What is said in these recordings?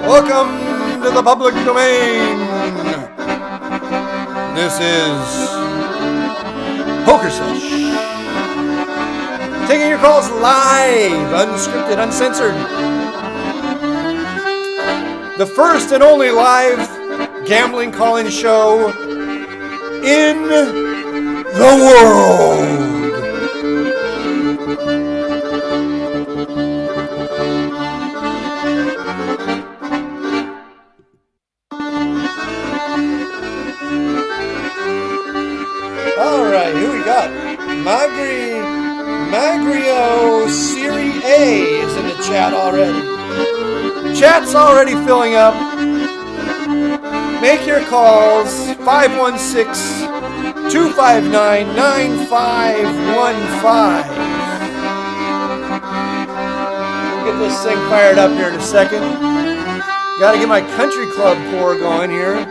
Welcome to the public domain. This is Pokersesh. Taking your calls live, unscripted, uncensored. The first and only live gambling call-in show in the world. All right, who we got? Magrio Serie A is in the chat already. Chat's already filling up. Make your calls 516-259-9515. We'll get this thing fired up here in a second. Got to get my country club pour going here.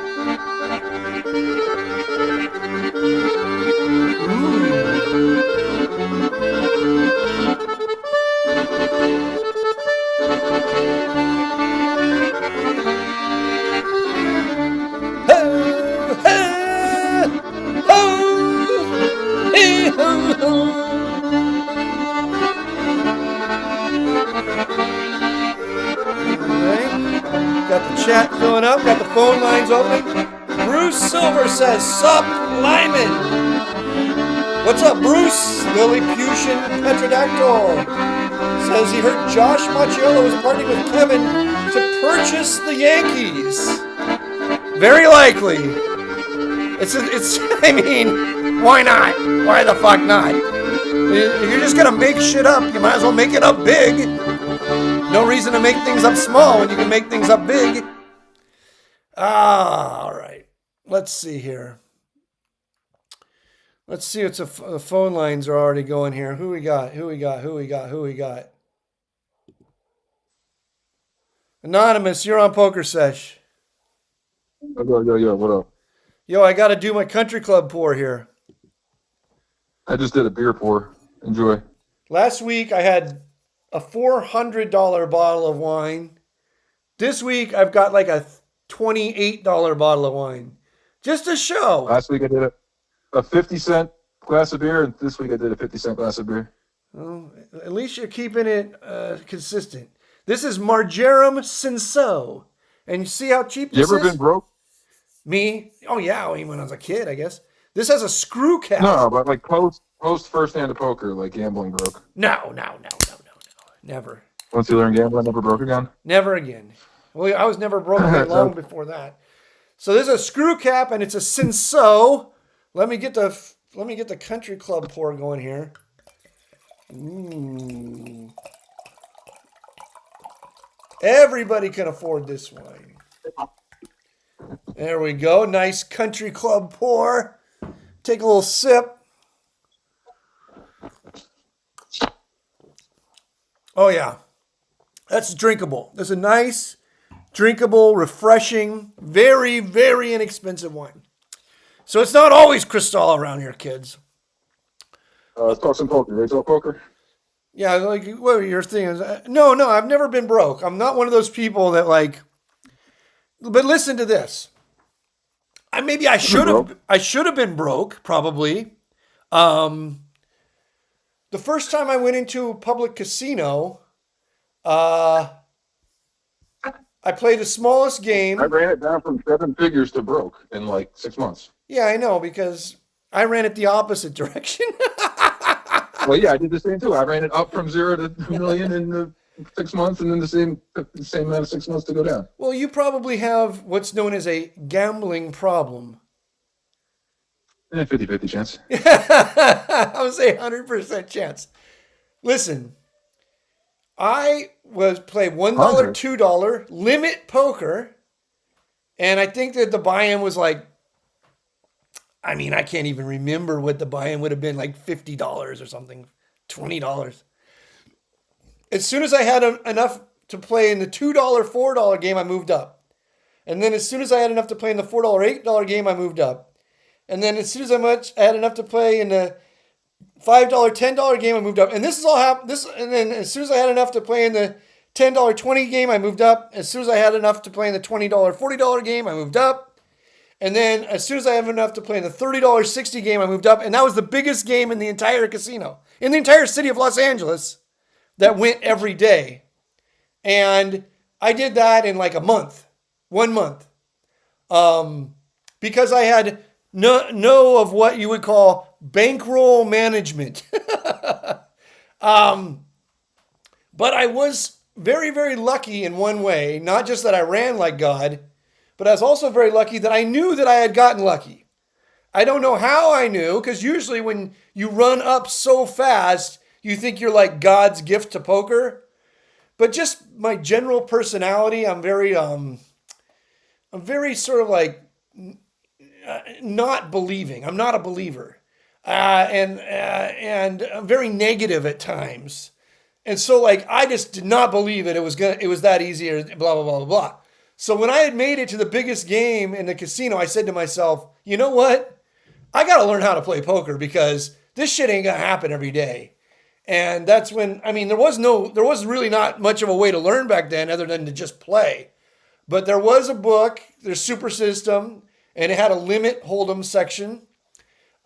Got the chat filling up, got the phone lines open. Bruce Silver says, "Sup, Limon." What's up, Bruce? Lilliputian Petrodactyl says he heard Josh Macchiello was partying with Kevin to purchase the Yankees. Very likely. It's. I mean, why not? Why the fuck not? If you're just gonna make shit up, you might as well make it up big. No reason to make things up small when you can make things up big. All right. Let's see here. Let's see what the phone lines are already going here. Who we got? Anonymous, you're on Pokersesh. Yo, what up? Yo, I got to do my country club pour here. I just did a beer pour. Enjoy. Last week I had a $400 bottle of wine. This week I've got like a $28 bottle of wine. Just a show. Last week I did a 50-cent glass of beer, and this week I did a 50-cent glass of beer. Well, at least you're keeping it consistent. This is Marjoram Cinsault. And you see how cheap this is? You ever been broke? Me? Oh, yeah, when I was a kid, I guess. This has a screw cap. No, but like post first hand of poker, like gambling broke. No. Never. Once you learn gambling, never broke again? Never again. Well, I was never broke again long before that. So there's a screw cap, and it's a Cinsault. Let me get the country club pour going here. Ooh. Everybody can afford this wine. There we go. Nice country club pour. Take a little sip. Oh, yeah. That's drinkable. That's a nice, drinkable, refreshing, very, very inexpensive wine. So it's not always Cristal around here, kids. Let's talk some poker. Ready to talk poker? Yeah, like, what your thing is? No, I've never been broke. I'm not one of those people that like. But listen to this. I should have been broke probably. The first time I went into a public casino, I played the smallest game. I ran it down from 7 figures to broke in like 6 months. Yeah, I know, because I ran it the opposite direction. Well, yeah, I did the same too. I ran it up from 0 to 2 million in 6 months, and then the same amount of 6 months to go down. Well, you probably have what's known as a gambling problem. 50-50 chance. I would say 100% chance. Listen, I was play $1, $100. $2 limit poker, and I think that the buy-in was like, I mean, I can't even remember what the buy-in would have been, like $50 or something, $20. As soon as I had enough to play in the $2, $4 game, I moved up. And then as soon as I had enough to play in the $4, $8 game, I moved up. And then as soon as I had enough to play in the $5, $10 game, I moved up. And this is all happened. And then as soon as I had enough to play in the $10, $20 game, I moved up. As soon as I had enough to play in the $20, $40 game, I moved up. And then as soon as I have enough to play in the $30, $60 game, I moved up. And that was the biggest game in the entire casino, in the entire city of Los Angeles, that went every day. And I did that in like a month, 1 month. Because I had no of what you would call bankroll management. But I was very, very lucky in one way. Not just that I ran like God, but I was also very lucky that I knew that I had gotten lucky. I don't know how I knew, because usually when you run up so fast, you think you're like God's gift to poker. But just my general personality, I'm very sort of like not believing. I'm not a believer, and I'm very negative at times. And so like I just did not believe it was that easy, or blah blah blah blah blah. So when I had made it to the biggest game in the casino, I said to myself, you know what? I got to learn how to play poker, because this shit ain't gonna happen every day. And that's when, I mean, there was really not much of a way to learn back then other than to just play. But there was a book, there's Super System, and it had a limit hold'em section.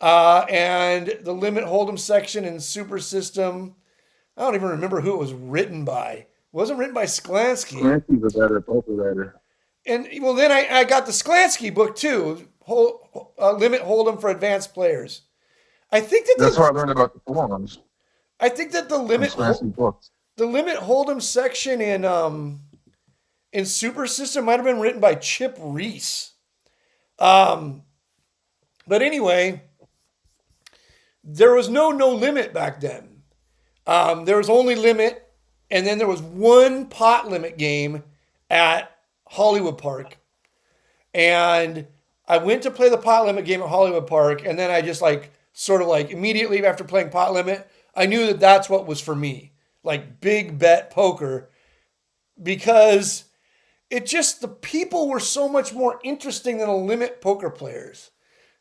And the limit hold'em section in Super System, I don't even remember who it was written by. It wasn't written by Sklansky. Sklansky's a better poker writer. And well, then I got the Sklansky book too, Limit Hold'em for Advanced Players. I think that's how I learned about the forums. I think that the limit hold'em section in Super System might have been written by Chip Reese. But anyway, there was no limit back then. There was only limit, and then there was one pot limit game at Hollywood Park. And I went to play the pot limit game at Hollywood Park, and then I just like sort of like immediately after playing pot limit, I knew that that's what was for me, like big bet poker, because the people were so much more interesting than the limit poker players.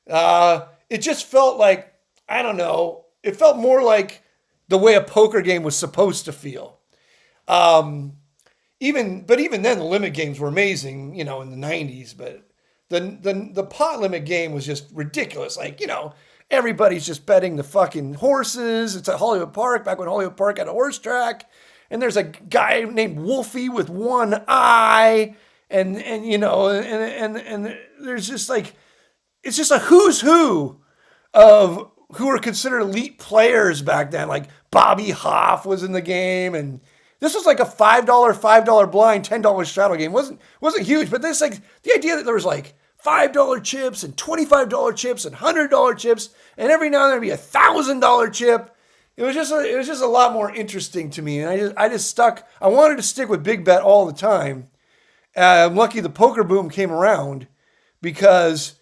It just felt like, I don't know, it felt more like the way a poker game was supposed to feel. Even then, the limit games were amazing, in the 90s, but the pot limit game was just ridiculous. Like, everybody's just betting the fucking horses. It's at Hollywood Park, back when Hollywood Park had a horse track. And there's a guy named Wolfie with one eye. And there's just like, it's just a who's who of who were considered elite players back then. Like Bobby Hoff was in the game. And this was like a $5 blind, $10 straddle game. Wasn't huge, but there's like the idea that there was like $5 chips and $25 chips and $100 chips, and every now and then there'd be $1,000 chip. It was just a lot more interesting to me, and I just stuck. I wanted to stick with big bet all the time. I'm lucky the poker boom came around, because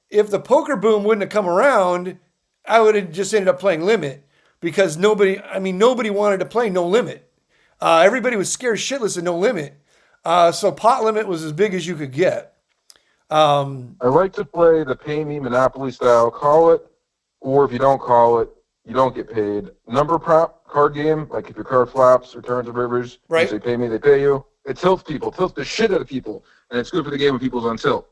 if the poker boom wouldn't have come around, I would have just ended up playing limit, because nobody wanted to play no limit. Everybody was scared shitless of no limit. So pot limit was as big as you could get. I like to play the pay me Monopoly style. Call it, or if you don't call it, you don't get paid. Number prop card game, like if your card flops or turns or rivers, right. You say pay me, they pay you. It tilts the shit out of people, and it's good for the game when people's on tilt.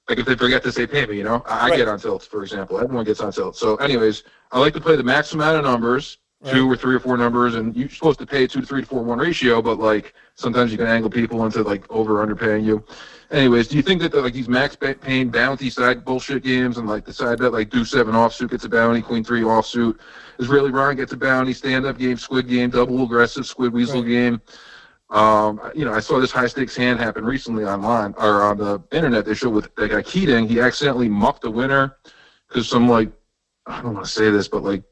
Like if they forget to say pay me, I get on tilt, for example. Everyone gets on tilt. So anyways, I like to play the max amount of numbers. Right. 2 or 3 or 4 numbers, and you're supposed to pay 2 to 3 to 4 1 ratio, but like sometimes you can angle people into like over or underpaying you. Anyways, do you think that like these max paying bounty side bullshit games and like the side bet like Deuce 7 offsuit gets a bounty, Queen 3 offsuit, Israeli Ron gets a bounty, stand up game, squid game, double aggressive squid weasel game? I saw this high stakes hand happen recently online or on the internet. They showed with that guy Keating, he accidentally mucked a winner because some like, I don't want to say this, but like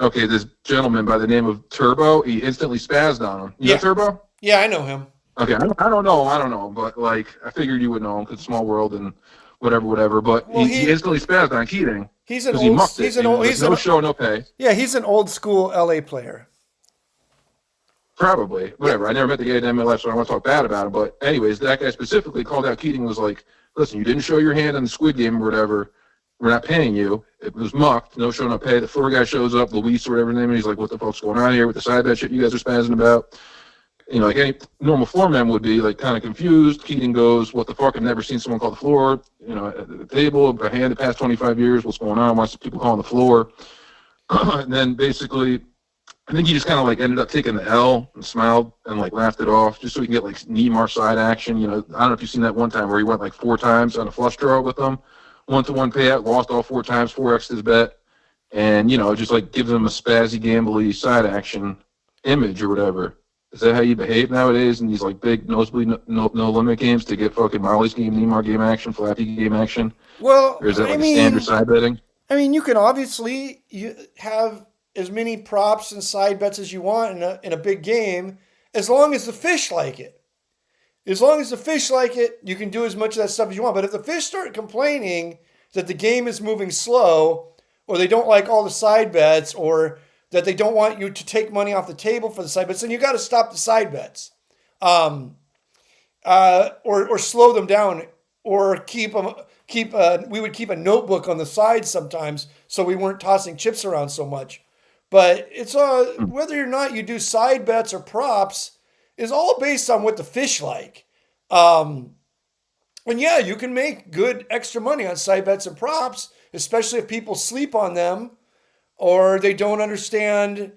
Okay, this gentleman by the name of Turbo, he instantly spazzed on him. You know Turbo? Yeah, I know him. Okay, I don't know, but like I figured you would know him because small world and whatever. But Well, he instantly spazzed on Keating because he mucked it. No show, no pay. Yeah, he's an old school LA player. Probably, whatever. I never met the guy in MLS, so I don't want to talk bad about him. But anyways, that guy specifically called out Keating, was like, listen, you didn't show your hand on the Squid Game or whatever. We're not paying you. It was mucked. No show, no pay. The floor guy shows up, Luis or whatever his name is. He's like, what the fuck's going on here with the side bet shit you guys are spazzing about? You know, like any normal floor man would be, like, kind of confused. Keating goes, what the fuck? I've never seen someone call the floor, you know, at the table, a hand the past 25 years. What's going on? Why are people calling the floor? And then basically, I think he just kind of like ended up taking the L and smiled and like laughed it off just so he can get like Neymar side action. You know, I don't know if you've seen that one time where he went like 4 times on a flush draw with them, 1-to-1 payout, lost all 4 times, 4x his bet, and you know, just like gives him a spazzy, gambly side action image or whatever. Is that how you behave nowadays in these like big nosebleed no limit games to get fucking Molly's game, Neymar game action, Flappy game action? Well, or is that like standard side betting? I mean, you can obviously have as many props and side bets as you want in a big game, as long as the fish like it. As long as the fish like it, you can do as much of that stuff as you want. But if the fish start complaining that the game is moving slow, or they don't like all the side bets, or that they don't want you to take money off the table for the side bets, then you got to stop the side bets, or slow them down, or keep them. We would keep a notebook on the side sometimes, so we weren't tossing chips around so much. But it's whether or not you do side bets or props is all based on what the fish like. And yeah, you can make good extra money on side bets and props, especially if people sleep on them or they don't understand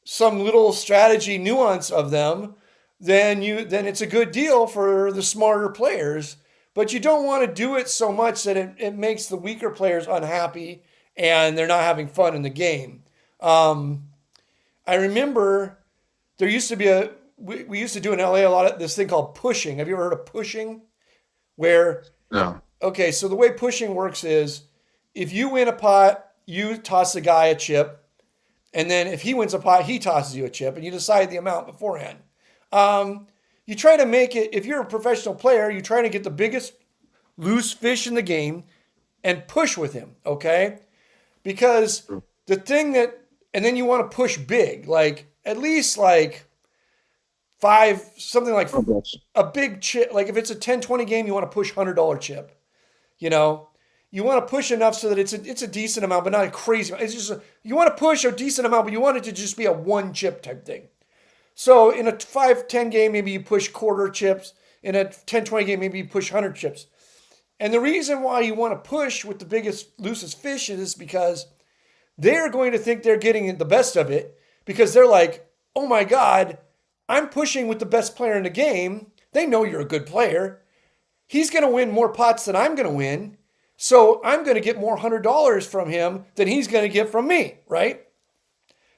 some little strategy nuance of them. Then it's a good deal for the smarter players. But you don't want to do it so much that it makes the weaker players unhappy and they're not having fun in the game. I remember there used to be we used to do in LA a lot of this thing called pushing. Have you ever heard of pushing? No. Okay, so the way pushing works is if you win a pot, you toss the guy a chip, and then if he wins a pot, he tosses you a chip, and you decide the amount beforehand. You try to make it, if you're a professional player, you try to get the biggest loose fish in the game and push with him, okay? Because the thing and then you want to push big, like at least like 5, something like a big chip. Like if it's a 10-20 game, you want to push $100 chip. You know, you want to push enough so that it's a decent amount, but not a crazy amount. It's just you want to push a decent amount, but you want it to just be a 1 chip type thing. So in a 5-10 game, maybe you push quarter chips. In a 10-20 game, maybe you push 100 chips. And the reason why you want to push with the biggest, loosest fish is because they're going to think they're getting the best of it because they're like, oh my God, I'm pushing with the best player in the game. They know you're a good player. He's going to win more pots than I'm going to win. So I'm going to get more $100 from him than he's going to get from me, right?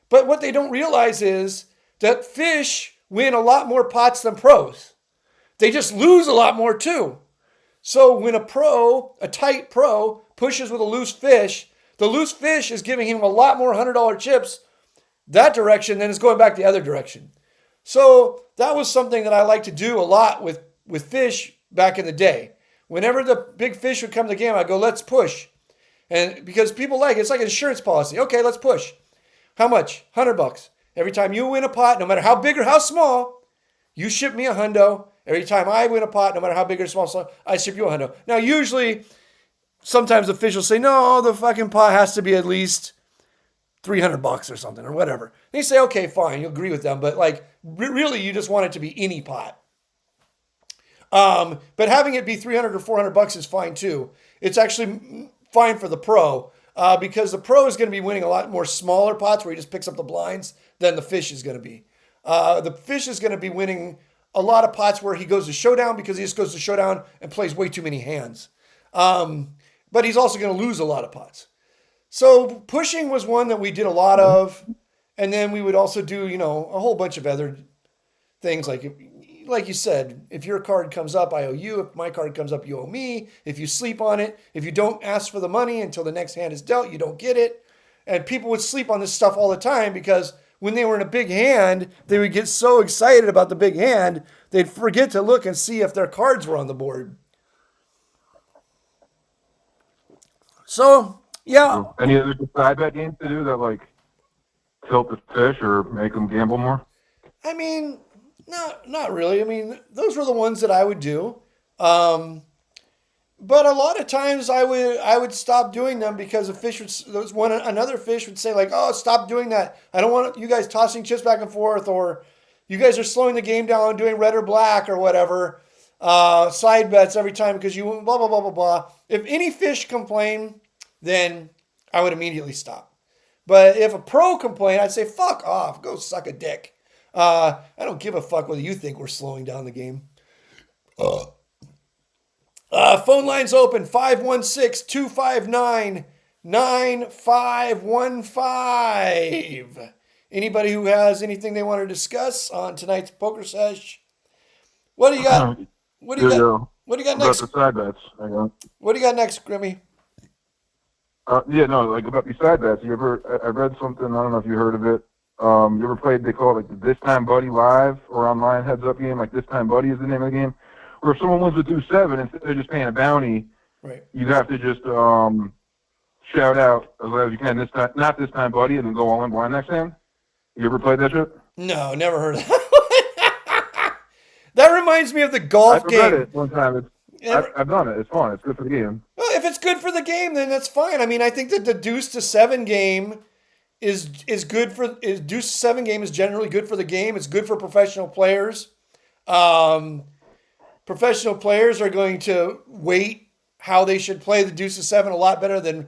But what they don't realize is that fish win a lot more pots than pros. They just lose a lot more too. So when a tight pro, pushes with a loose fish, the loose fish is giving him a lot more $100 chips that direction than is going back the other direction. So that was something that I like to do a lot with fish back in the day. Whenever the big fish would come to the game, I'd go, let's push. And because people it's like an insurance policy. Okay, let's push. How much? $100. Every time you win a pot, no matter how big or how small, you ship me a hundo. Every time I win a pot, no matter how big or small, I ship you a hundo. Now, usually, sometimes officials say, no, the fucking pot has to be at least $300 or something or whatever. And you say, okay, fine, you agree with them. But like, really, you just want it to be any pot. But having it be $300 or $400 is fine too. It's actually fine for the pro because the pro is going to be winning a lot more smaller pots where he just picks up the blinds than the fish is going to be. The fish is going to be winning a lot of pots where he goes to showdown because he just goes to showdown and plays way too many hands. But he's also going to lose a lot of pots. So pushing was one that we did a lot of. And then we would also do, a whole bunch of other things like you said, if your card comes up, I owe you. If my card comes up, you owe me. If you sleep on it, if you don't ask for the money until the next hand is dealt, you don't get it. And people would sleep on this stuff all the time because when they were in a big hand, they would get so excited about the big hand, they'd forget to look and see if their cards were on the board. So, yeah. Any other side bet games to do that like tilt the fish or make them gamble more? I mean, not really. I mean, those were the ones that I would do. Um, but a lot of times I would stop doing them because a fish would those one another fish would say like, "Oh, stop doing that. I don't want you guys tossing chips back and forth, or you guys are slowing the game down, doing red or black or whatever. Side bets every time because you blah blah blah blah blah." If any fish complain, then I would immediately stop. But if a pro complained, I'd say, "Fuck off, go suck a dick." I don't give a fuck whether you think we're slowing down the game. Phone lines open 516-259-9515. Anybody who has anything they want to discuss on tonight's poker sesh? What do you got? What do you got? What do you got about next? the side bets. I got. What do you got next, Grimmy? Yeah, no, like about these side bets. You ever? I read something. I don't know if you heard of it. You ever played? They call it like the This Time Buddy Live or online heads up game. Like This Time Buddy is the name of the game. Where if someone wins with 2-7, instead of just paying a bounty, Right. you have to just shout out as loud as you can. This time, not this time, buddy, and then go all in blind next hand. You ever played that shit? No, never heard of that. That reminds me of the golf game. I've read it one time. I've done it. It's fun. It's good for the game. Well, if it's good for the game, then that's fine. I mean, I think that the deuce to seven game is good for deuce to seven game is generally good for the game. It's good for professional players. Professional players are going to weight how they should play the deuce to seven a lot better than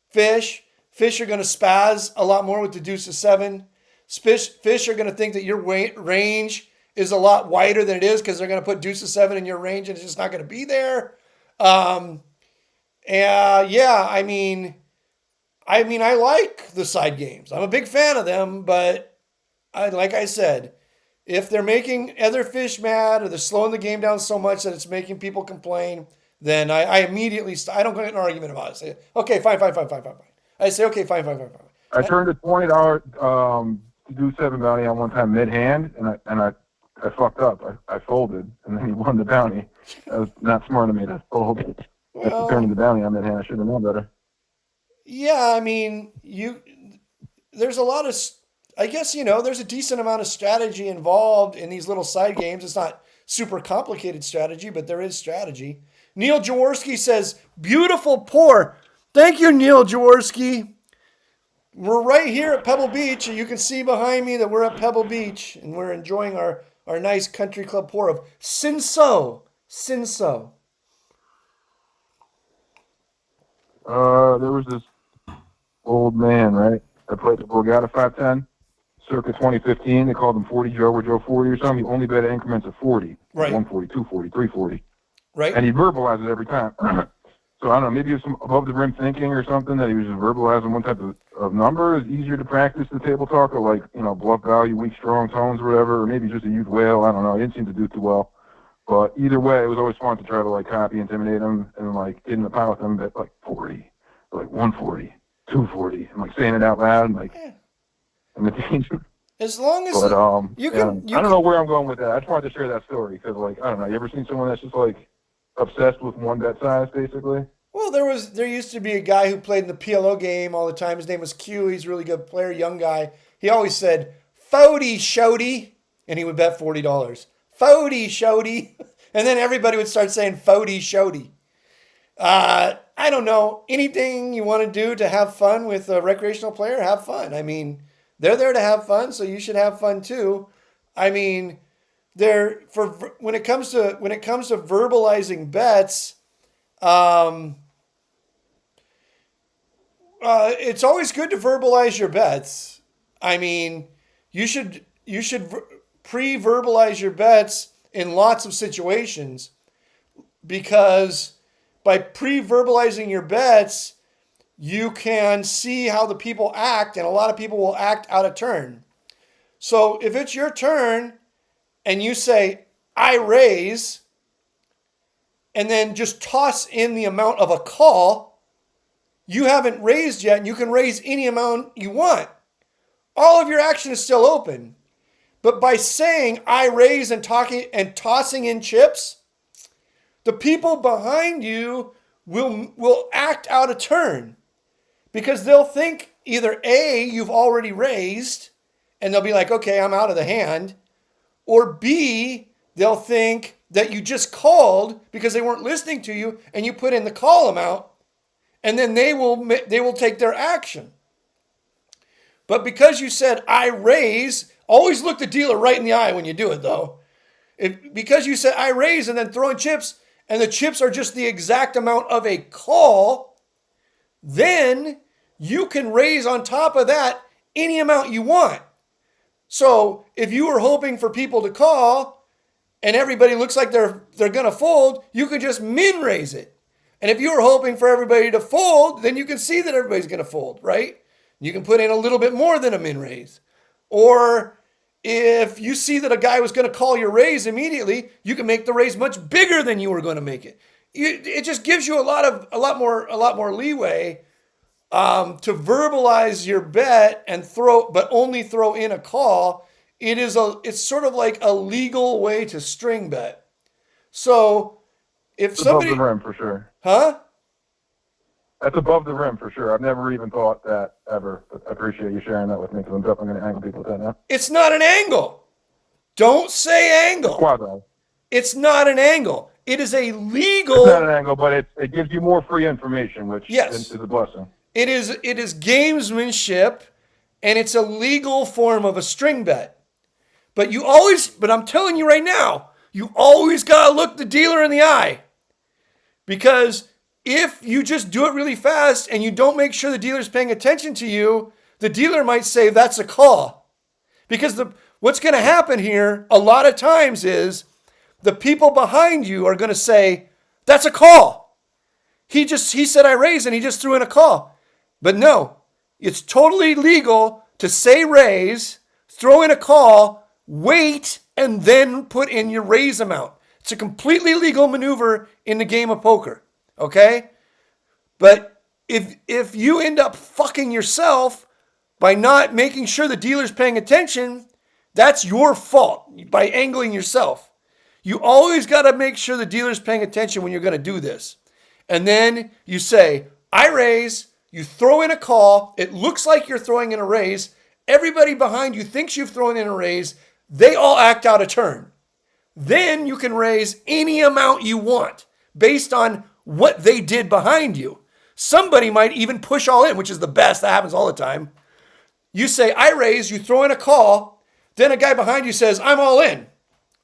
fish. Fish are going to spaz a lot more with the deuce to seven. Fish are going to think that your range is a lot wider than it is because they're going to put deuce to seven in your range and it's just not going to be there. Yeah, I mean, I like the side games. I'm a big fan of them, but like I said, if they're making other fish mad or they're slowing the game down so much that it's making people complain, then I immediately I don't get an argument about it. I say, okay, fine. I say, okay, fine. I turned a $20 to do 7 bounty on one time mid hand, and I fucked up. I folded, and then he won the bounty. That was not smart of me to fold. Well, turning the bounty on mid hand, I should have known better. Yeah, I mean, there's a lot of. I guess, there's a decent amount of strategy involved in these little side games. It's not super complicated strategy, but there is strategy. Neil Jaworski says, beautiful pour. Thank you, Neil Jaworski. We're right here at Pebble Beach, and you can see behind me that we're at Pebble Beach, and we're enjoying our nice country club pour of Cinso. There was this old man, right? I played the Borgata 510. Circa 2015, they called him 40 Joe or Joe 40 or something. He only bet at increments of 40. Right. 140, 240, 340. Right. And he verbalized it every time. So I don't know, maybe it was some above the rim thinking or something that he was just verbalizing one type of number. It's easier to practice the table talk or like, bluff value, weak, strong tones or whatever, or maybe just a youth whale. I don't know. He didn't seem to do too well. But either way, it was always fun to try to like copy, intimidate him, and like get in the pile with him at like 40, or like 140, 240, and like saying it out loud and like. Yeah. And the teams. As long as but, you can, I don't know where I'm going with that. I just wanted to share that story because, like, I don't know. You ever seen someone that's just like obsessed with one bet size, basically? Well, there used to be a guy who played in the PLO game all the time. His name was Q. He's a really good player, young guy. He always said, "40 shody," and he would bet $40. 40 shody, and then everybody would start saying 40 shody. I don't know. Anything you want to do to have fun with a recreational player, have fun. I mean, they're there to have fun, so you should have fun too. I mean, when it comes to verbalizing bets, it's always good to verbalize your bets. I mean, you should pre-verbalize your bets in lots of situations because by pre-verbalizing your bets, you can see how the people act, and a lot of people will act out of turn. So if it's your turn and you say, I raise, and then just toss in the amount of a call, you haven't raised yet, and you can raise any amount you want. All of your action is still open. But by saying I raise and talking and tossing in chips, the people behind you will act out of turn, because they'll think either A, you've already raised, and they'll be like, okay, I'm out of the hand, or B, they'll think that you just called because they weren't listening to you, and you put in the call amount, and then they will take their action. But because you said I raise, always look the dealer right in the eye when you do it, though. Because you said I raise and then throw in chips, and the chips are just the exact amount of a call, then you can raise on top of that any amount you want. So if you were hoping for people to call and everybody looks like they're going to fold, you can just min raise it. And if you were hoping for everybody to fold, then you can see that everybody's going to fold, right? You can put in a little bit more than a min raise. Or if you see that a guy was going to call your raise immediately, you can make the raise much bigger than you were going to make it. It just gives you a lot more leeway to verbalize your bet and but only throw in a call. It's sort of like a legal way to string bet. So if somebody above the rim for sure. Huh? That's above the rim for sure. I've never even thought that ever, but I appreciate you sharing that with me, because I'm definitely going to angle people with that now. It's not an angle. Don't say angle. Quasi. It's not an angle. It is a legal. It's not an angle, but it gives you more free information, which is a blessing. It is gamesmanship, and it's a legal form of a string bet. But I'm telling you right now, you always got to look the dealer in the eye. Because if you just do it really fast and you don't make sure the dealer's paying attention to you, the dealer might say that's a call. Because what's going to happen here a lot of times is the people behind you are going to say, that's a call. He said I raise and he just threw in a call. But no, it's totally legal to say raise, throw in a call, wait, and then put in your raise amount. It's a completely legal maneuver in the game of poker. Okay? But if you end up fucking yourself by not making sure the dealer's paying attention, that's your fault by angling yourself. You always got to make sure the dealer's paying attention when you're going to do this. And then you say, I raise, you throw in a call, it looks like you're throwing in a raise, everybody behind you thinks you've thrown in a raise, they all act out of turn. Then you can raise any amount you want based on what they did behind you. Somebody might even push all in, which is the best. That happens all the time. You say, I raise, you throw in a call, then a guy behind you says, I'm all in,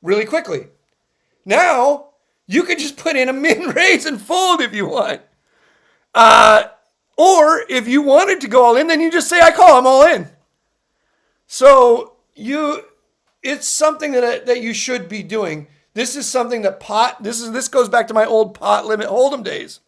really quickly. Now, you can just put in a min raise and fold if you want. Or if you wanted to go all in, then you just say, I call, I'm all in. So it's something that you should be doing. This is something that this goes back to my old pot limit hold'em days.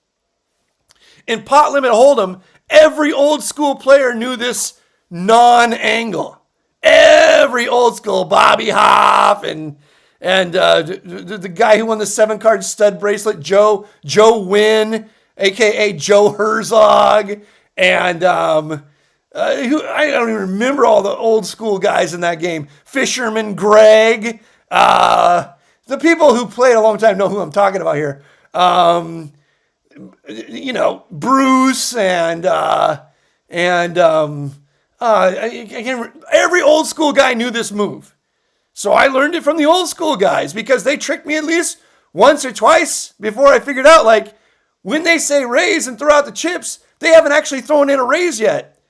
In pot limit hold'em, every old school player knew this non-angle. Every old school Bobby Hoff and the guy who won the 7-card stud bracelet, Joe Wynn, aka Joe Herzog, and I don't even remember all the old school guys in that game. Fisherman Greg. The people who played a long time know who I'm talking about here. Bruce and every old school guy knew this move. So I learned it from the old school guys because they tricked me at least once or twice before I figured out, like, when they say raise and throw out the chips, they haven't actually thrown in a raise yet.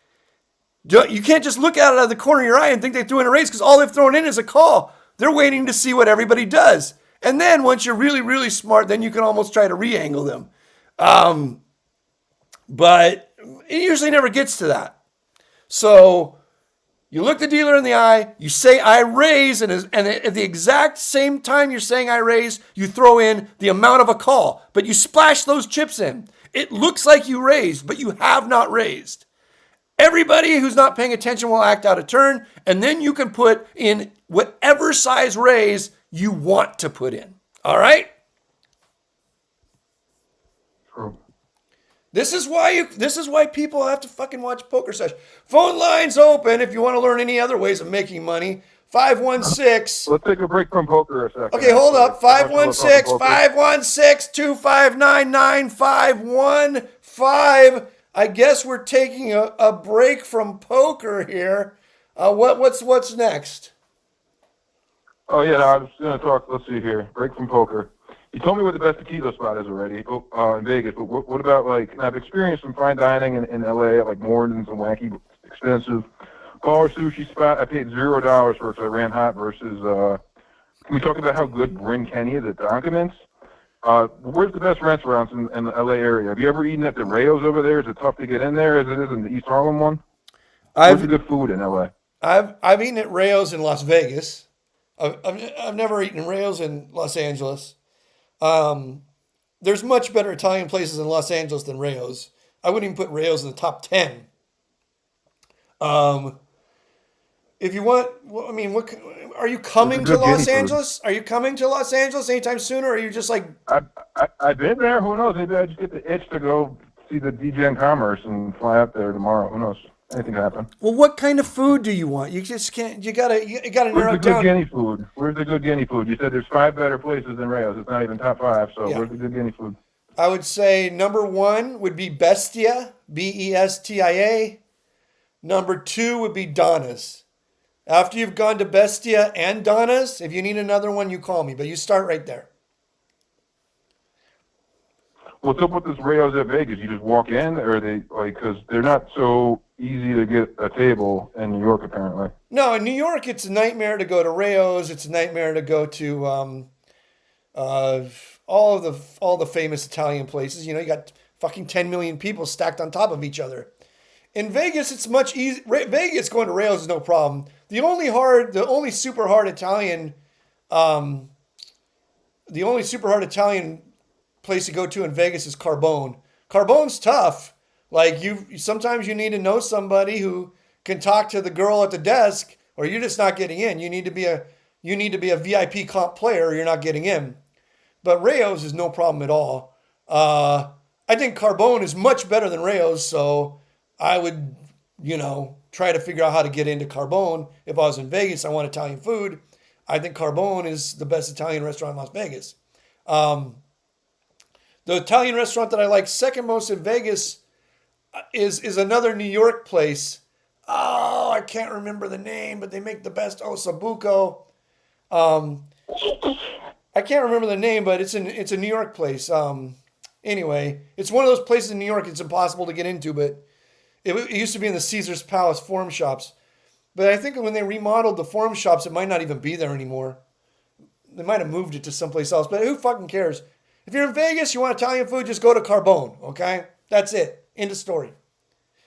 You can't just look at it out of the corner of your eye and think they threw in a raise, because all they've thrown in is a call. They're waiting to see what everybody does. And then once you're really, really smart, then you can almost try to re-angle them. But it usually never gets to that. So you look the dealer in the eye, you say I raise, and at the exact same time you're saying I raise, you throw in the amount of a call, but you splash those chips in. It looks like you raised, but you have not raised. Everybody who's not paying attention will act out of turn, and then you can put in whatever size raise you want to put in. All right? True. This is why people have to fucking watch Pokersesh. Phone lines open if you want to learn any other ways of making money. 516. Let's take a break from poker a second. Okay, hold up. I want you to talk about poker. 516-259-9515. I guess we're taking a break from poker here. What's next? Oh yeah, no, I was gonna talk. Let's see here. Break from poker. You told me where the best tequila spot is already in Vegas, but what about like? I've experienced some fine dining in LA at like Morton's and wacky, expensive bar sushi spot. I paid $0 for it, so I ran hot. Versus, can we talk about how good Bryn Kenny is at Documents? Where's the best restaurants in the LA area? Have you ever eaten at the Rayo's over there? Is it tough to get in there as it is in the East Harlem one? Where's the good food in LA? I've eaten at Rayo's in Las Vegas. I've never eaten at Rayo's in Los Angeles. There's much better Italian places in Los Angeles than Rayo's. I wouldn't even put Rayo's in the top 10. If you want, I mean, are you coming to Los Angeles? Are you coming to Los Angeles anytime soon, or are you just like? I've been there. Who knows? Maybe I just get the itch to go see the DGen Commerce and fly out there tomorrow. Who knows? Anything can happen. Well, what kind of food do you want? You just can't. You gotta narrow it down. Where's the good Guinea food? Where's the good Guinea food? You said there's 5 better places than Rayo's. It's not even top 5. So yeah. Where's the good Guinea food? I would say number 1 would be Bestia, Bestia. Number 2 would be Donna's. After you've gone to Bestia and Donna's, if you need another one, you call me. But you start right there. What's up with this Rayo's at Vegas? You just walk in, or are they like, because they're not so easy to get a table in New York, apparently. No, in New York, it's a nightmare to go to Rayo's. It's a nightmare to go to all the famous Italian places. You know, you got fucking 10 million people stacked on top of each other. In Vegas, it's much easier. Vegas going to Rayo's is no problem. The only super hard Italian place to go to in Vegas is Carbone. Carbone's tough. Like sometimes you need to know somebody who can talk to the girl at the desk, or you're just not getting in. You need to be a VIP comp player, or you're not getting in. But Rayo's is no problem at all. I think Carbone is much better than Rayo's, so I would, try to figure out how to get into Carbone. If I was in Vegas, I want Italian food. I think Carbone is the best Italian restaurant in Las Vegas. The Italian restaurant that I like second most in Vegas is another New York place. Oh, I can't remember the name, but they make the best Ossobuco. I can't remember the name, but it's a New York place. Anyway, it's one of those places in New York it's impossible to get into, but it used to be in the Caesar's Palace Forum Shops. But I think when they remodeled the Forum Shops, it might not even be there anymore. They might have moved it to someplace else, but who fucking cares? If you're in Vegas, you want Italian food, just go to Carbone, okay? That's it. End of story.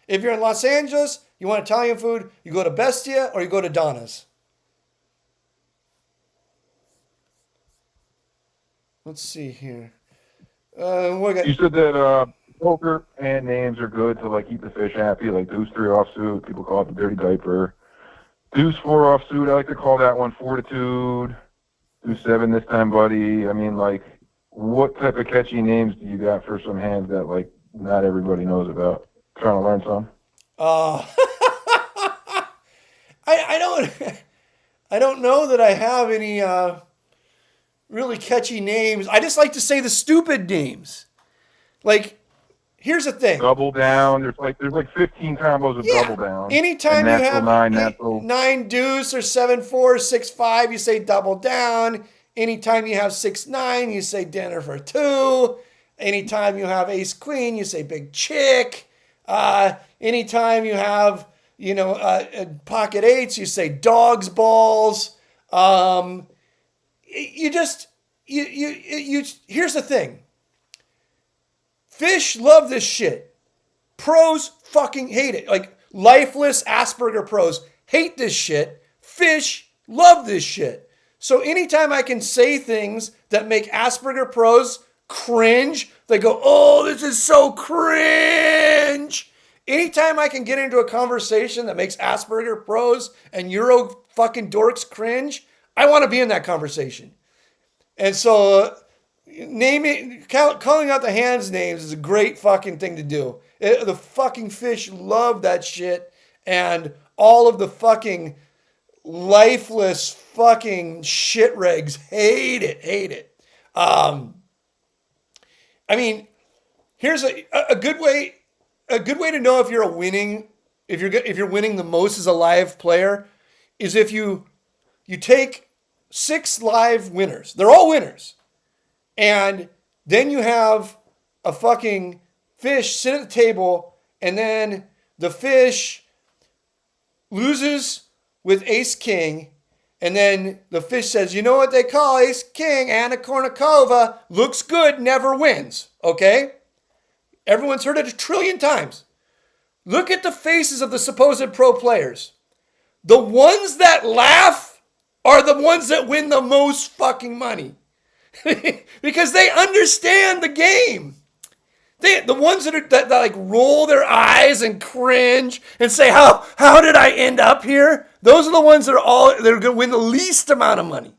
If you're in Los Angeles, you want Italian food, you go to Bestia or you go to Donna's. Let's see here. You said that poker and names are good to like keep the fish happy, like Deuce 3 offsuit. People call it the dirty diaper. Deuce 4 offsuit. I like to call that one Fortitude. Deuce 7 this time, buddy. I mean, like, what type of catchy names do you got for some hands that like not everybody knows about? Trying to learn some. I don't know that I have any really catchy names. I just like to say the stupid names. Like, here's the thing. Double down. There's like 15 combos of double down. Anytime you have 9 deuce or 7-4, 6-5, you say double down. Anytime you have 6-9, you say dinner for 2. Anytime you have ace queen, you say big chick. Anytime you have pocket 8s, you say dogs balls. Here's the thing. Fish love this shit. Pros fucking hate it. Like, lifeless Asperger pros hate this shit. Fish love this shit. So anytime I can say things that make Asperger pros cringe, they go, oh, this is so cringe. Anytime I can get into a conversation that makes Asperger pros and Euro fucking dorks cringe, I want to be in that conversation. And so calling out the hands names is a great fucking thing to do. The fucking fish love that shit, and all of the fucking lifeless fucking shit regs hate it. I mean, here's a good way to know if you're if you're winning the most as a live player is if you take 6 live winners. They're all winners. And then you have a fucking fish sit at the table, and then the fish loses with ace king, and then the fish says, you know what they call ace king? Anna Kournikova looks good, never wins. Okay? Everyone's heard it a trillion times. Look at the faces of the supposed pro players. The ones that laugh are the ones that win the most fucking money. Because they understand the game. The ones that like roll their eyes and cringe and say, how did I end up here? Those are the ones that are going to win the least amount of money.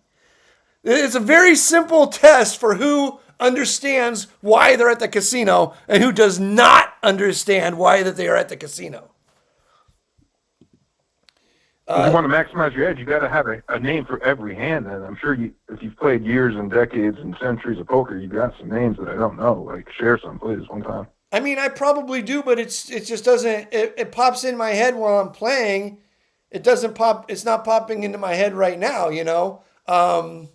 It's a very simple test for who understands why they're at the casino and who does not understand why that they are at the casino. If you want to maximize your edge, you got to have a name for every hand. And I'm sure if you've played years and decades and centuries of poker, you've got some names that I don't know. Like, share some, please, one time. I mean, I probably do, but it just doesn't. It pops in my head while I'm playing. It doesn't pop. It's not popping into my head right now. You know, like.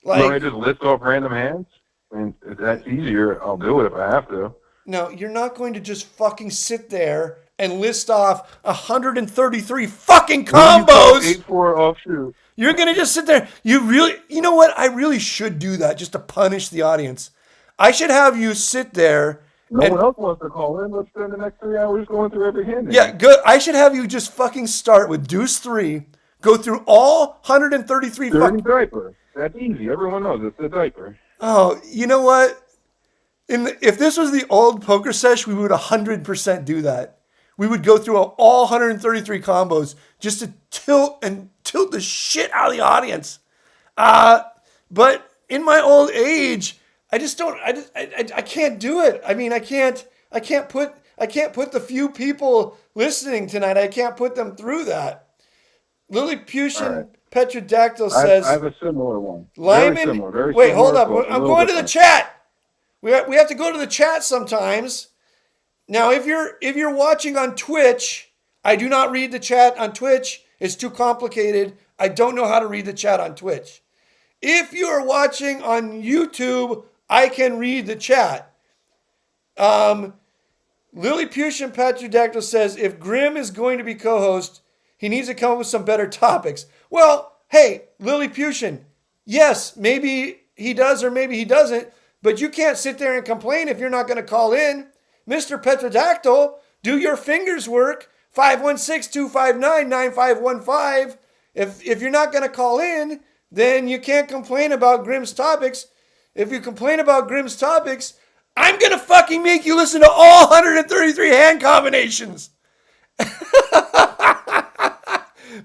Want me to just list off random hands? I mean, if that's easier, I'll do it if I have to. No, you're not going to just fucking sit there and list off 133 fucking combos. 8-4 offshoot. You're going to just sit there. You know what? I really should do that just to punish the audience. I should have you sit there. No one else wants to call in. Let's spend the next 3 hours going through every hand. Yeah, good. I should have you just fucking start with deuce 3, go through all 133 fucking diaper. That's easy. Everyone knows it's the diaper. Oh, you know what? If this was the old Pokersesh, we would 100% do that. We would go through all 133 combos just to tilt the shit out of the audience. But in my old age, I just don't. I can't do it. I mean, I can't put the few people listening tonight. I can't put them through that. Lilliputian Petrodactyl says I have a similar one. Limon. Very similar. Very wait, similar, hold up. I'm going to the chat. We have to go to the chat sometimes. Now, if you're watching on Twitch, I do not read the chat on Twitch. It's too complicated. I don't know how to read the chat on Twitch. If you are watching on YouTube, I can read the chat. Lilliputian Petrodactyl says, if Grimm is going to be co-host, he needs to come up with some better topics. Well, hey, Lilliputian, yes, maybe he does or maybe he doesn't, but you can't sit there and complain if you're not going to call in. Mr. Petrodactyl, do your fingers work. 516-259-9515. If you're not going to call in, then you can't complain about Grimm's topics. If you complain about Grimm's topics, I'm going to fucking make you listen to all 133 hand combinations.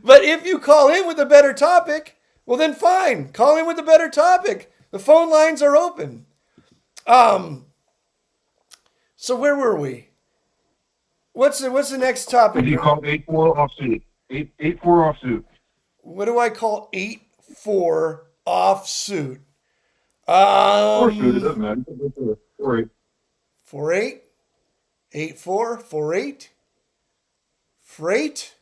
But if you call in with a better topic, well then fine. Call in with a better topic. The phone lines are open. So where were we? What's the next topic? What do you call 8-4 offsuit? 8-4 offsuit. What do I call 8-4 offsuit? Or suit, it doesn't matter. 4-8. 4-8? 8-4? 4-8? Freight?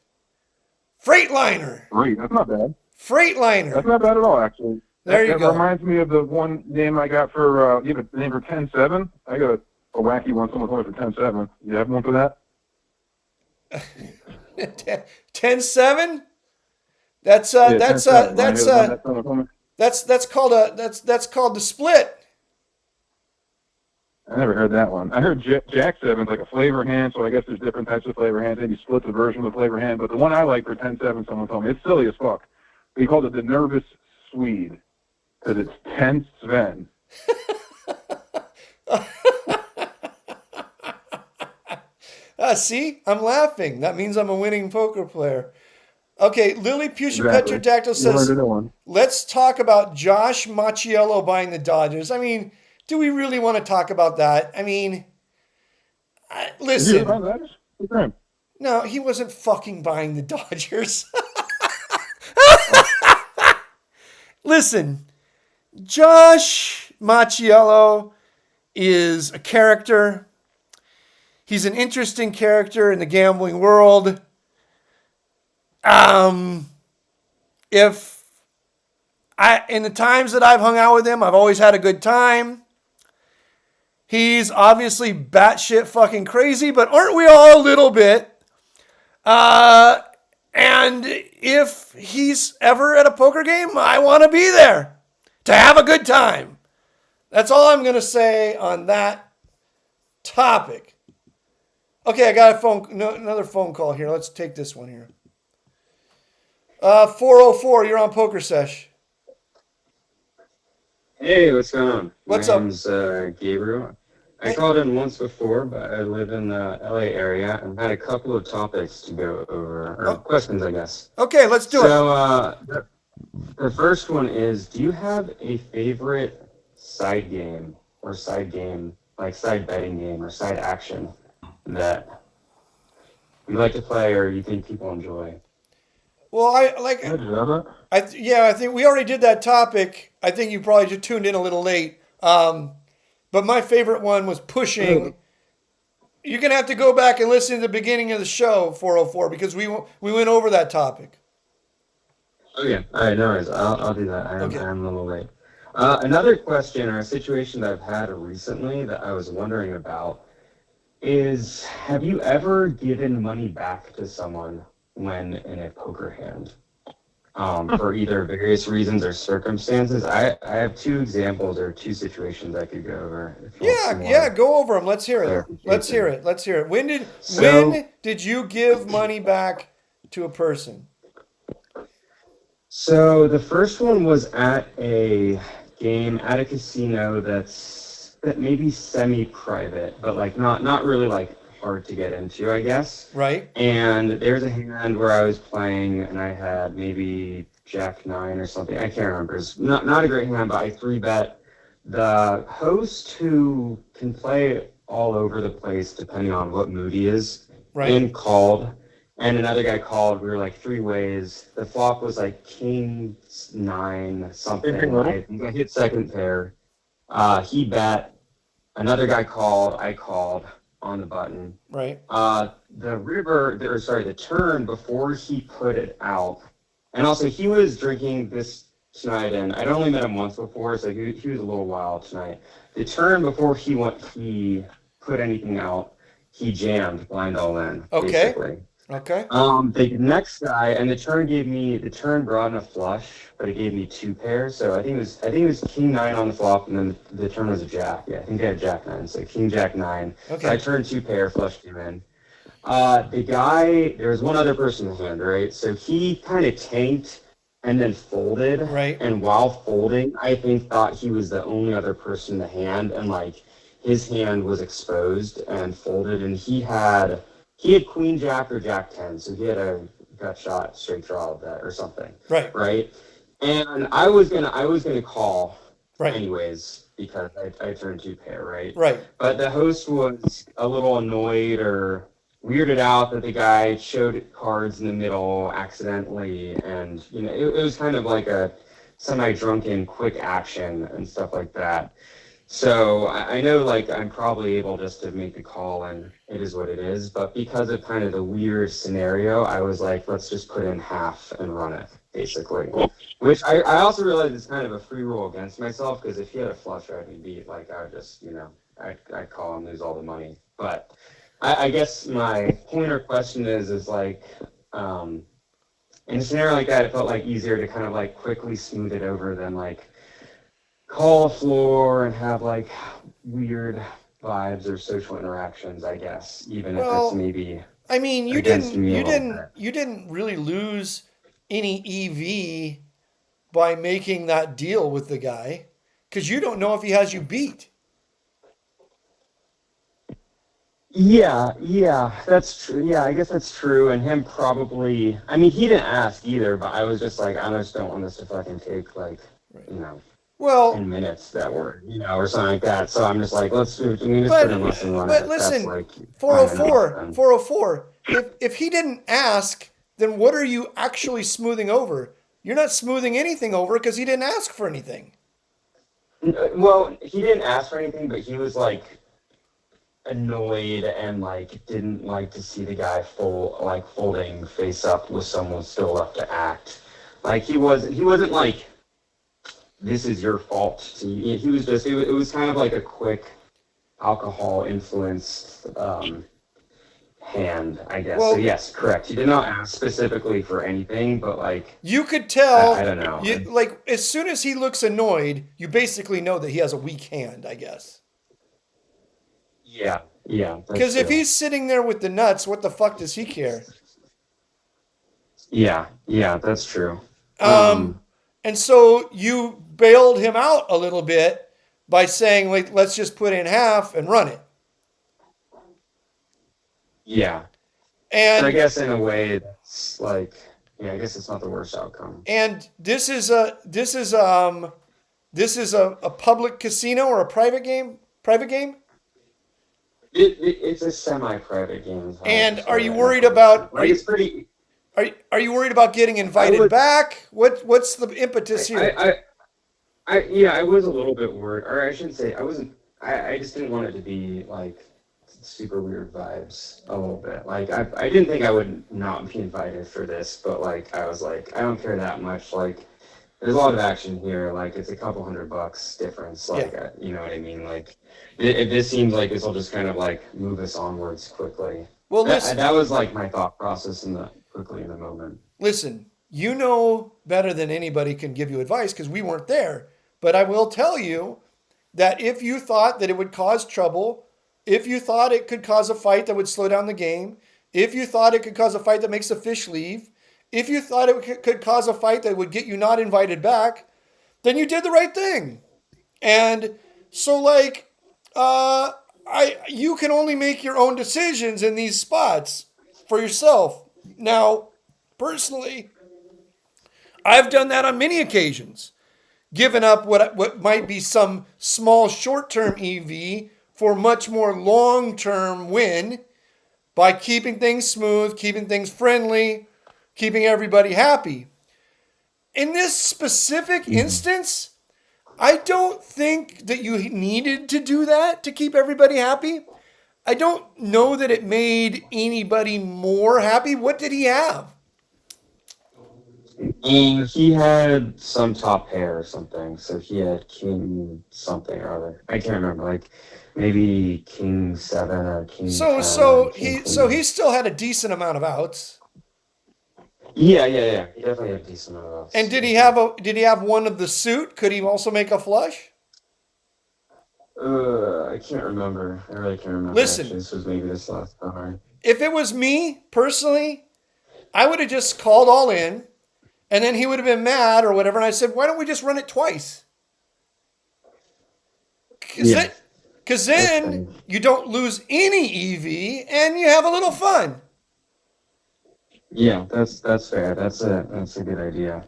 Freightliner. Great, that's not bad. Freightliner. That's not bad at all, actually. There you go. That reminds me of the one name I got for, you have a name for 10-7? I got a wacky one, someone told me for 10-7. You have one for that? 10-7? That's called the split. I never heard that one. I heard Jack 7's like a flavor hand, so I guess there's different types of flavor hands. Maybe split the version of the flavor hand, but the one I like for 10-7, someone told me, it's silly as fuck. He called it the nervous Swede because it's 10 Sven. See, I'm laughing. That means I'm a winning poker player. Okay, Lilliputian Exactly. Petrodactyl You learned says, a new one. let's talk about Josh Macchiello buying the Dodgers. I mean, do we really want to talk about that? I mean, Did you buy listen, that? Good for him. no, he wasn't fucking buying the Dodgers. Oh, Listen, Josh Macchiello is a character. He's an interesting character in the gambling world. Um, if in the times that I've hung out with him, I've always had a good time. He's obviously batshit fucking crazy, but aren't we all a little bit? Uh, and if he's ever at a poker game, I want to be there to have a good time. That's all I'm going to say on that topic. Okay, I got another phone call here. Let's take this one here. 404, you're on Pokersesh. Hey, what's going on? My What's up? name's Gabriel. I Hey. called in once before, but I live in the LA area and had a couple of topics to go over, or questions, I guess. Okay, let's do it. So, the first one is, do you have a favorite side game, like side betting game or side action that you like to play or you think people enjoy? Well, I like. did you know that? I think we already did that topic. I think you probably just tuned in a little late. But my favorite one was pushing. You're gonna have to go back and listen to the beginning of the show, 404, because we went over that topic. Oh yeah, all right, no worries. I'll do that. Okay. I'm a little late. Another question or a situation that I've had recently that I was wondering about is, have you ever given money back to someone when in a poker hand? For either various reasons or circumstances. I have two examples or two situations I could go over. If you want some more Yeah, go over them. Let's hear it. clarification. Let's hear it. When So, did you give money back to a person? so the first one was at a game at a casino that may be semi-private, but like not really like hard to get into, I guess. Right. And there's a hand where I was playing and I had maybe Jack 9 or something. I can't remember. It's not a great hand, but I 3-bet. The host, who can play all over the place depending on what mood he is, Right. then called. And another guy called. We were like three ways. The flop was like King 9 something. I think I hit second pair. He bet. Another guy called. I called on the button. Right. The turn before he put it out. And also he was drinking this tonight, and I'd only met him once before, so he was a little wild tonight. The turn before he put anything out, he jammed blind all in. Okay. Basically. Okay. The next guy, and the turn brought in a flush, but it gave me 2 pairs. So I think it was King 9 on the flop, and then the turn was a Jack. Yeah, I think I had Jack 9, so King Jack 9. Okay. So I turned 2 pair, flush came in. The guy, there was one other person in the hand, right? So he kind of tanked and then folded. Right. And while folding, I think thought he was the only other person in the hand, and like his hand was exposed and folded, and he had Queen Jack or Jack 10, so he had a gut shot straight draw of that or something. Right. Right. And I was gonna call Right. anyways because I turned 2 pair, right? Right. But the host was a little annoyed or weirded out that the guy showed cards in the middle accidentally, and it was kind of like a semi-drunken quick action and stuff like that. So I know, like, I'm probably able just to make the call and it is what it is, but because of kind of the weird scenario, I was like, let's just put in half and run it, basically. Which I also realized is kind of a free rule against myself, because if he had a flush I'd be beat, like, I would just, I'd call and lose all the money. But I guess my point or question is like, in a scenario like that, it felt like easier to kind of like quickly smooth it over than like call a floor and have like weird vibes or social interactions, I guess, even if it's maybe. I mean, you against me a little bit. you didn't really lose any EV by making that deal with the guy, because you don't know if he has you beat. Yeah, that's true. Yeah, I guess that's true. And him probably, I mean, he didn't ask either, but I was just like, I just don't want this to fucking take like, Right. you know, 10 Well, minutes that were, or something like that. So I'm just like, we just put but in less than one. but If that's listen, like fine enough, 404, then 404. If he didn't ask, then what are you actually smoothing over? You're not smoothing anything over because he didn't ask for anything. Well, he didn't ask for anything, but he was like annoyed and like didn't like to see the guy folding face up with someone still left to act. Like he wasn't like this is your fault. He was just it was kind of like a quick alcohol influenced hand, I guess. So Well, yes, correct. He did not ask specifically for anything, but like you could tell, I don't know. like as soon as he looks annoyed, you basically know that he has a weak hand, I guess. Yeah, Because that's if true. he's sitting there with the nuts, what the fuck does he care? Yeah, that's true. Um, and so you bailed him out a little bit by saying, like, let's just put in half and run it. Yeah. So I And guess in a way, it's like, yeah, I guess it's not the worst outcome. and this is a public casino or a private game? Private game? It's a semi-private game. Is how I And are describe you it. I'm not worried quite sure. about Like it's pretty. are you worried about getting I invited was. back? What's the impetus here? Yeah, I was a little bit worried, or I shouldn't say I wasn't. I just didn't want it to be like super weird vibes a little bit. Like I didn't think I would not be invited for this, but like I was like I don't care that much. Like there's a lot of action here. Like it's a couple $100 difference. Yeah. Like you know what I mean. Like this seems like this will just kind of like move us onwards quickly. Well, That was like my thought process quickly in the moment. listen, you know better than anybody can give you advice because we weren't there. But I will tell you that if you thought that it would cause trouble, if you thought it could cause a fight that would slow down the game, if you thought it could cause a fight that makes the fish leave, if you thought it could cause a fight that would get you not invited back, then you did the right thing. And so, like, you can only make your own decisions in these spots for yourself. Now, personally, I've done that on many occasions, given up what might be some small short-term EV for much more long-term win by keeping things smooth, keeping things friendly, keeping everybody happy. In this specific Mhm. instance, I don't think that you needed to do that to keep everybody happy. I don't know that it made anybody more happy. What did he have? He had some top pair or something, so he had king something or other. I can't remember, like maybe king seven or king So 10 or so king he so he queen. still had a decent amount of outs. Yeah. He definitely had a decent amount of And us, I think. did he have one of the suit? Could he also make a flush? I can't remember. I really can't remember actually. Listen, This was maybe this last summer. if it was me personally, I would have just called all in, and then he would have been mad or whatever. And I said, why don't we just run it twice? Because Yeah, then, 'cause that's then fine. you don't lose any EV and you have a little fun. Yeah, that's fair. That's a good idea.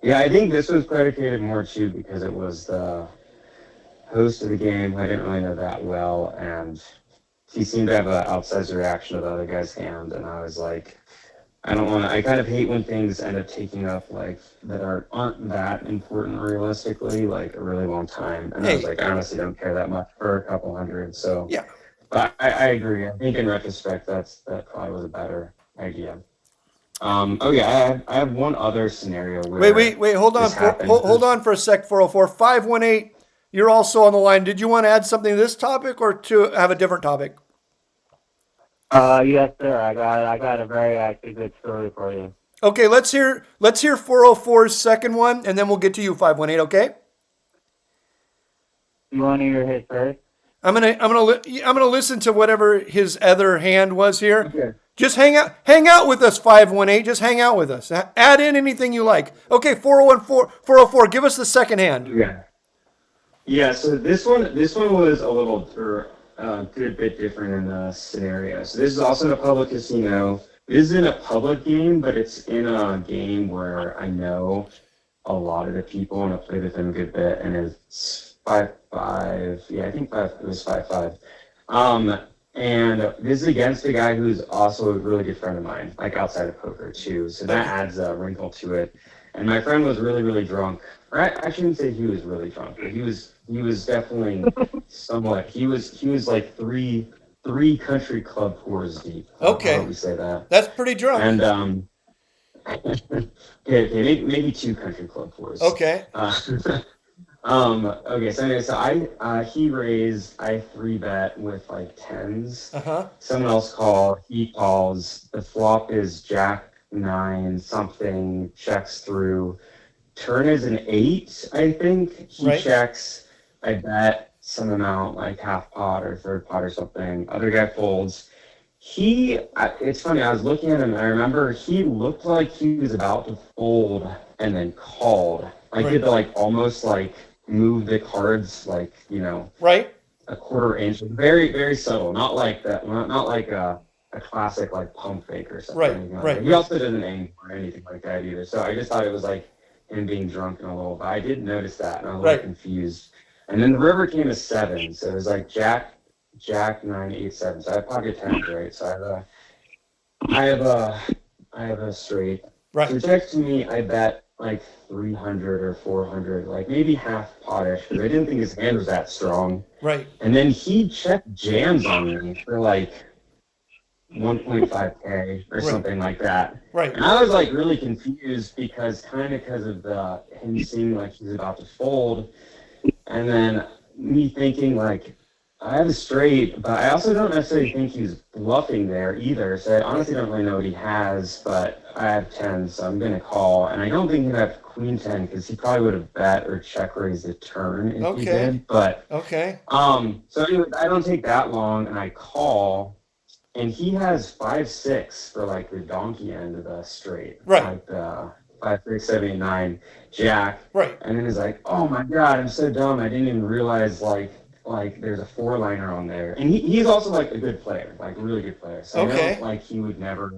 Yeah, I think this was predicated more too because it was the host of the game. I didn't really know that well, and he seemed to have an outsized reaction to the other guy's hand, and I was like, I don't want to. I kind of hate when things end up taking up like that aren't that important realistically, like a really long time. And I was Hey, like, I honestly don't care that much for a couple hundred. So, yeah. but I agree. I think in retrospect, that probably was a better idea. Oh yeah, I have one other scenario where Wait. Hold on. this happened. Hold on for a sec. 404 518. You're also on the line. Did you want to add something to this topic or to have a different topic? Yes, sir. I got a very actually good story for you. Okay, let's hear 404's second one, and then we'll get to you 518. Okay. You want to hear his first? I'm gonna listen to whatever his other hand was here. Okay. Just hang out with us 518. Just hang out with us. Add in anything you like. Okay, 404 404. Give us the second hand. Yeah. Yeah. So this one was a little, or a good bit different in the scenario. So this is also in a public casino. This isn't a public game, but it's in a game where I know a lot of the people and I've played with them a good bit, and it's 5-5. Yeah, I think it was 5-5. And this is against a guy who's also a really good friend of mine, like outside of poker too. So that adds a wrinkle to it. And my friend was really, really drunk. Or I shouldn't say he was really drunk, but he was definitely somewhat. He was like three country club pours deep. Okay. How do we say that? That's pretty drunk. And okay, maybe 2 country club pours. Okay. Okay, so anyway, he raised, I 3-bet with like tens. Someone else he calls, the flop is Jack 9 something, checks through. Turn is an 8, I think. He checks, I bet some amount, like half pot or third pot or something. Other guy folds. It's funny, I was looking at him and I remember he looked like he was about to fold and then called. Like, did like almost like move the cards like, a quarter inch. Very, very subtle. Not like that, not like a classic like pump fake or something. Right. He also doesn't aim or anything like that either. So I just thought it was like him being drunk and a little, but I did notice that and I was a little confused. And then the river came as 7, so it was like Jack 9 8 7. So I have pocket 10s, right? So I have a straight. Right. So check to me, I bet like 300 or 400, like maybe half potish, because I didn't think his hand was that strong. Right. And then he checked jams on me for like 1.5K or something like that. Right. And I was like really confused because of him seeming like he's about to fold, and then me thinking like, I have a straight, but I also don't necessarily think he's bluffing there either. So I honestly don't really know what he has, but I have 10, so I'm going to call. And I don't think he'd have queen 10 because he probably would have bet or check raised the turn if he did. But so anyway, I don't take that long, and I call, and he has 5-6 for like the donkey end of the straight, like the 5, 6, 7, 8, 9 Jack, and then he's like, "Oh my God, I'm so dumb. I didn't even realize like there's a 4-liner on there." And he's also like a good player, like a really good player. So I know like he would never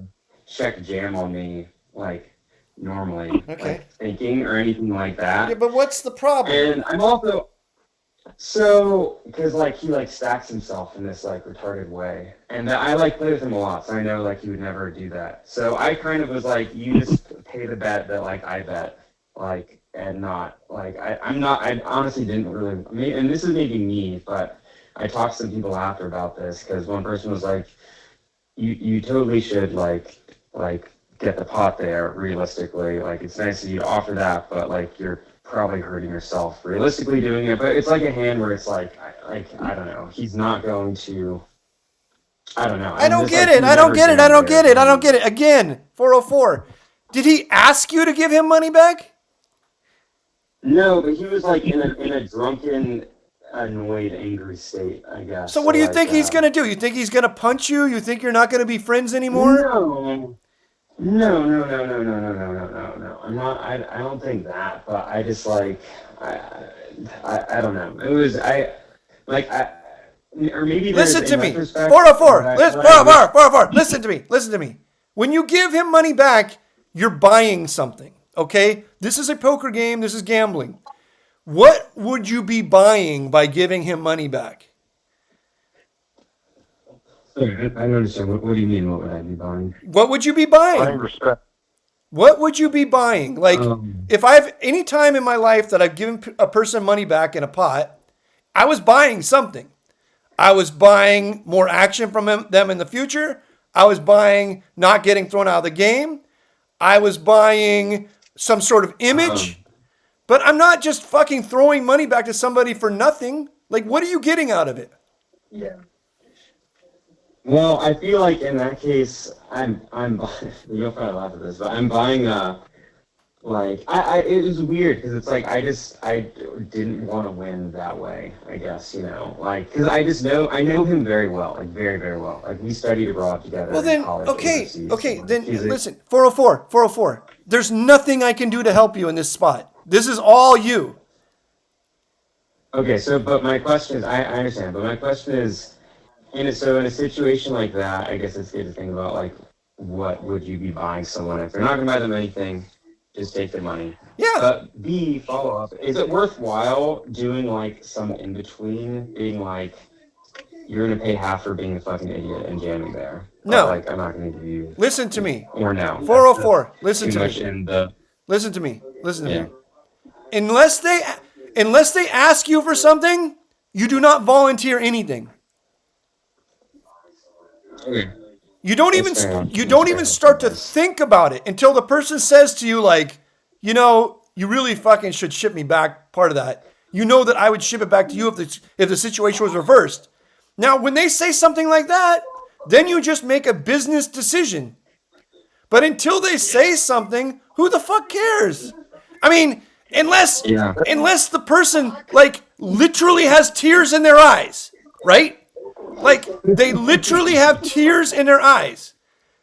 check jam on me like normally, like thinking or anything like that. Yeah, but what's the problem? And I'm also because like he like stacks himself in this like retarded way, and I like play with him a lot, so I know like he would never do that. So I kind of was like, you just pay the bet that like I bet, like, and not like I honestly didn't really, and this is maybe me, but I talked to some people after about this, because one person was like, you totally should like get the pot there realistically, like it's nice of you to offer that, but like you're probably hurting yourself realistically doing it. But it's like a hand where it's like I don't know, he's not going to, I don't know. I don't get it. I don't get it. Again, 404. Did he ask you to give him money back? No, but he was like in a drunken, annoyed, angry state, I guess. So what do you think he's going to do? You think he's going to punch you? You think you're not going to be friends anymore? No. I'm not. I don't think that. But I just like I don't know. It was or maybe listen to me. 404. 404. Listen to me. When you give him money back, you're buying something. Okay? This is a poker game. This is gambling. What would you be buying by giving him money back? Sorry, I don't understand. What do you mean, what would I be buying? What would you be buying? Buying respect. What would you be buying? Like, if I've any time in my life that I've given a person money back in a pot, I was buying something. I was buying more action from them in the future. I was buying not getting thrown out of the game. I was buying some sort of image. But I'm not just fucking throwing money back to somebody for nothing. Like, what are you getting out of it? Yeah. Well, I feel like in that case, I'm you'll probably laugh at this, but I'm buying it was weird because it's like I didn't want to win that way, I guess, like, because I know him very well, like very, very well. Like we studied abroad together. Well then, in college okay, then listen, 404. There's nothing I can do to help you in this spot. This is all you. Okay, so but my question is, I understand, but my question is, So in a situation like that, I guess it's good to think about like what would you be buying someone if you're not gonna buy them anything, just take their money. Yeah. But B, follow up, is it worthwhile doing like some in between, being like you're gonna pay half for being a fucking idiot and jamming there? But No. like I'm not gonna give you Listen to me. or no. That's 404. Listen too to much me. in the Listen to me. Listen to yeah. me. Unless they ask you for something, you do not volunteer anything. Okay. You don't That's even fair enough. you That's don't fair even enough, start to guys. think about it until the person says to you like, you really fucking should ship me back part of that. You know that I would ship it back to you if the situation was reversed. Now, when they say something like that, then you just make a business decision. But until they say something, who the fuck cares? I mean, unless Yeah. unless the person like literally has tears in their eyes, right? Like they literally have tears in their eyes.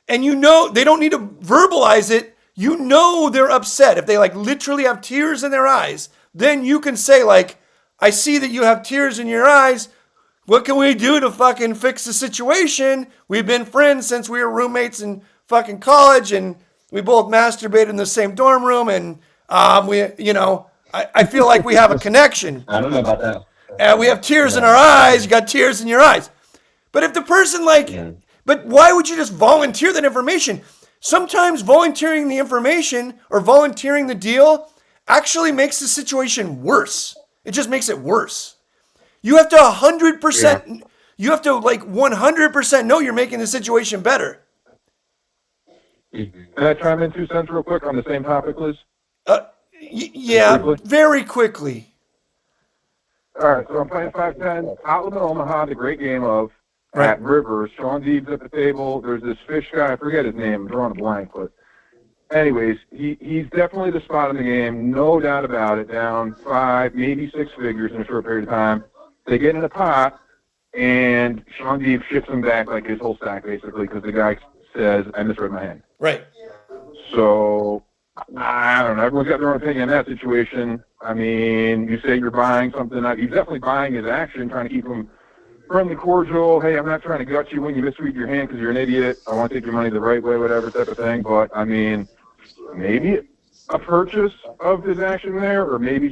And they don't need to verbalize it. You know they're upset. If they like literally have tears in their eyes, then you can say like, I see that you have tears in your eyes. What can we do to fucking fix the situation? We've been friends since we were roommates in fucking college, and we both masturbated in the same dorm room, and I feel like we have a connection. I don't know about that. We have tears in our Yeah. eyes. You got tears in your eyes. But if the person Yeah. but why would you just volunteer that information? Sometimes volunteering the information or volunteering the deal actually makes the situation worse. It just makes it worse. You have to Yeah. 100%, you have to like 100% know you're making the situation better. Mhm. Can I chime in 2 cents real quick on the same topic, Liz? Yeah, Briefly? very quickly. All right, so I'm playing 510. Outland Omaha, the great game of Right. at Rivers. Sean Deeb's at the table. There's this fish guy. I forget his name. I'm drawing a blank, but anyways, he's definitely the spot in the game. No doubt about it. Down 5, maybe 6 figures in a short period of time. They get in a pot, and Sean Deeb ships him back like his whole stack, basically, because the guy says, I misread my hand. Right. So, I don't know. Everyone's got their own opinion on that situation. I mean, you say you're buying something. He's definitely buying his action, trying to keep him friendly, cordial. Hey, I'm not trying to gut you when you misread your hand because you're an idiot. I want to take your money the right way, whatever type of thing. But, I mean, maybe a purchase of his action there, or maybe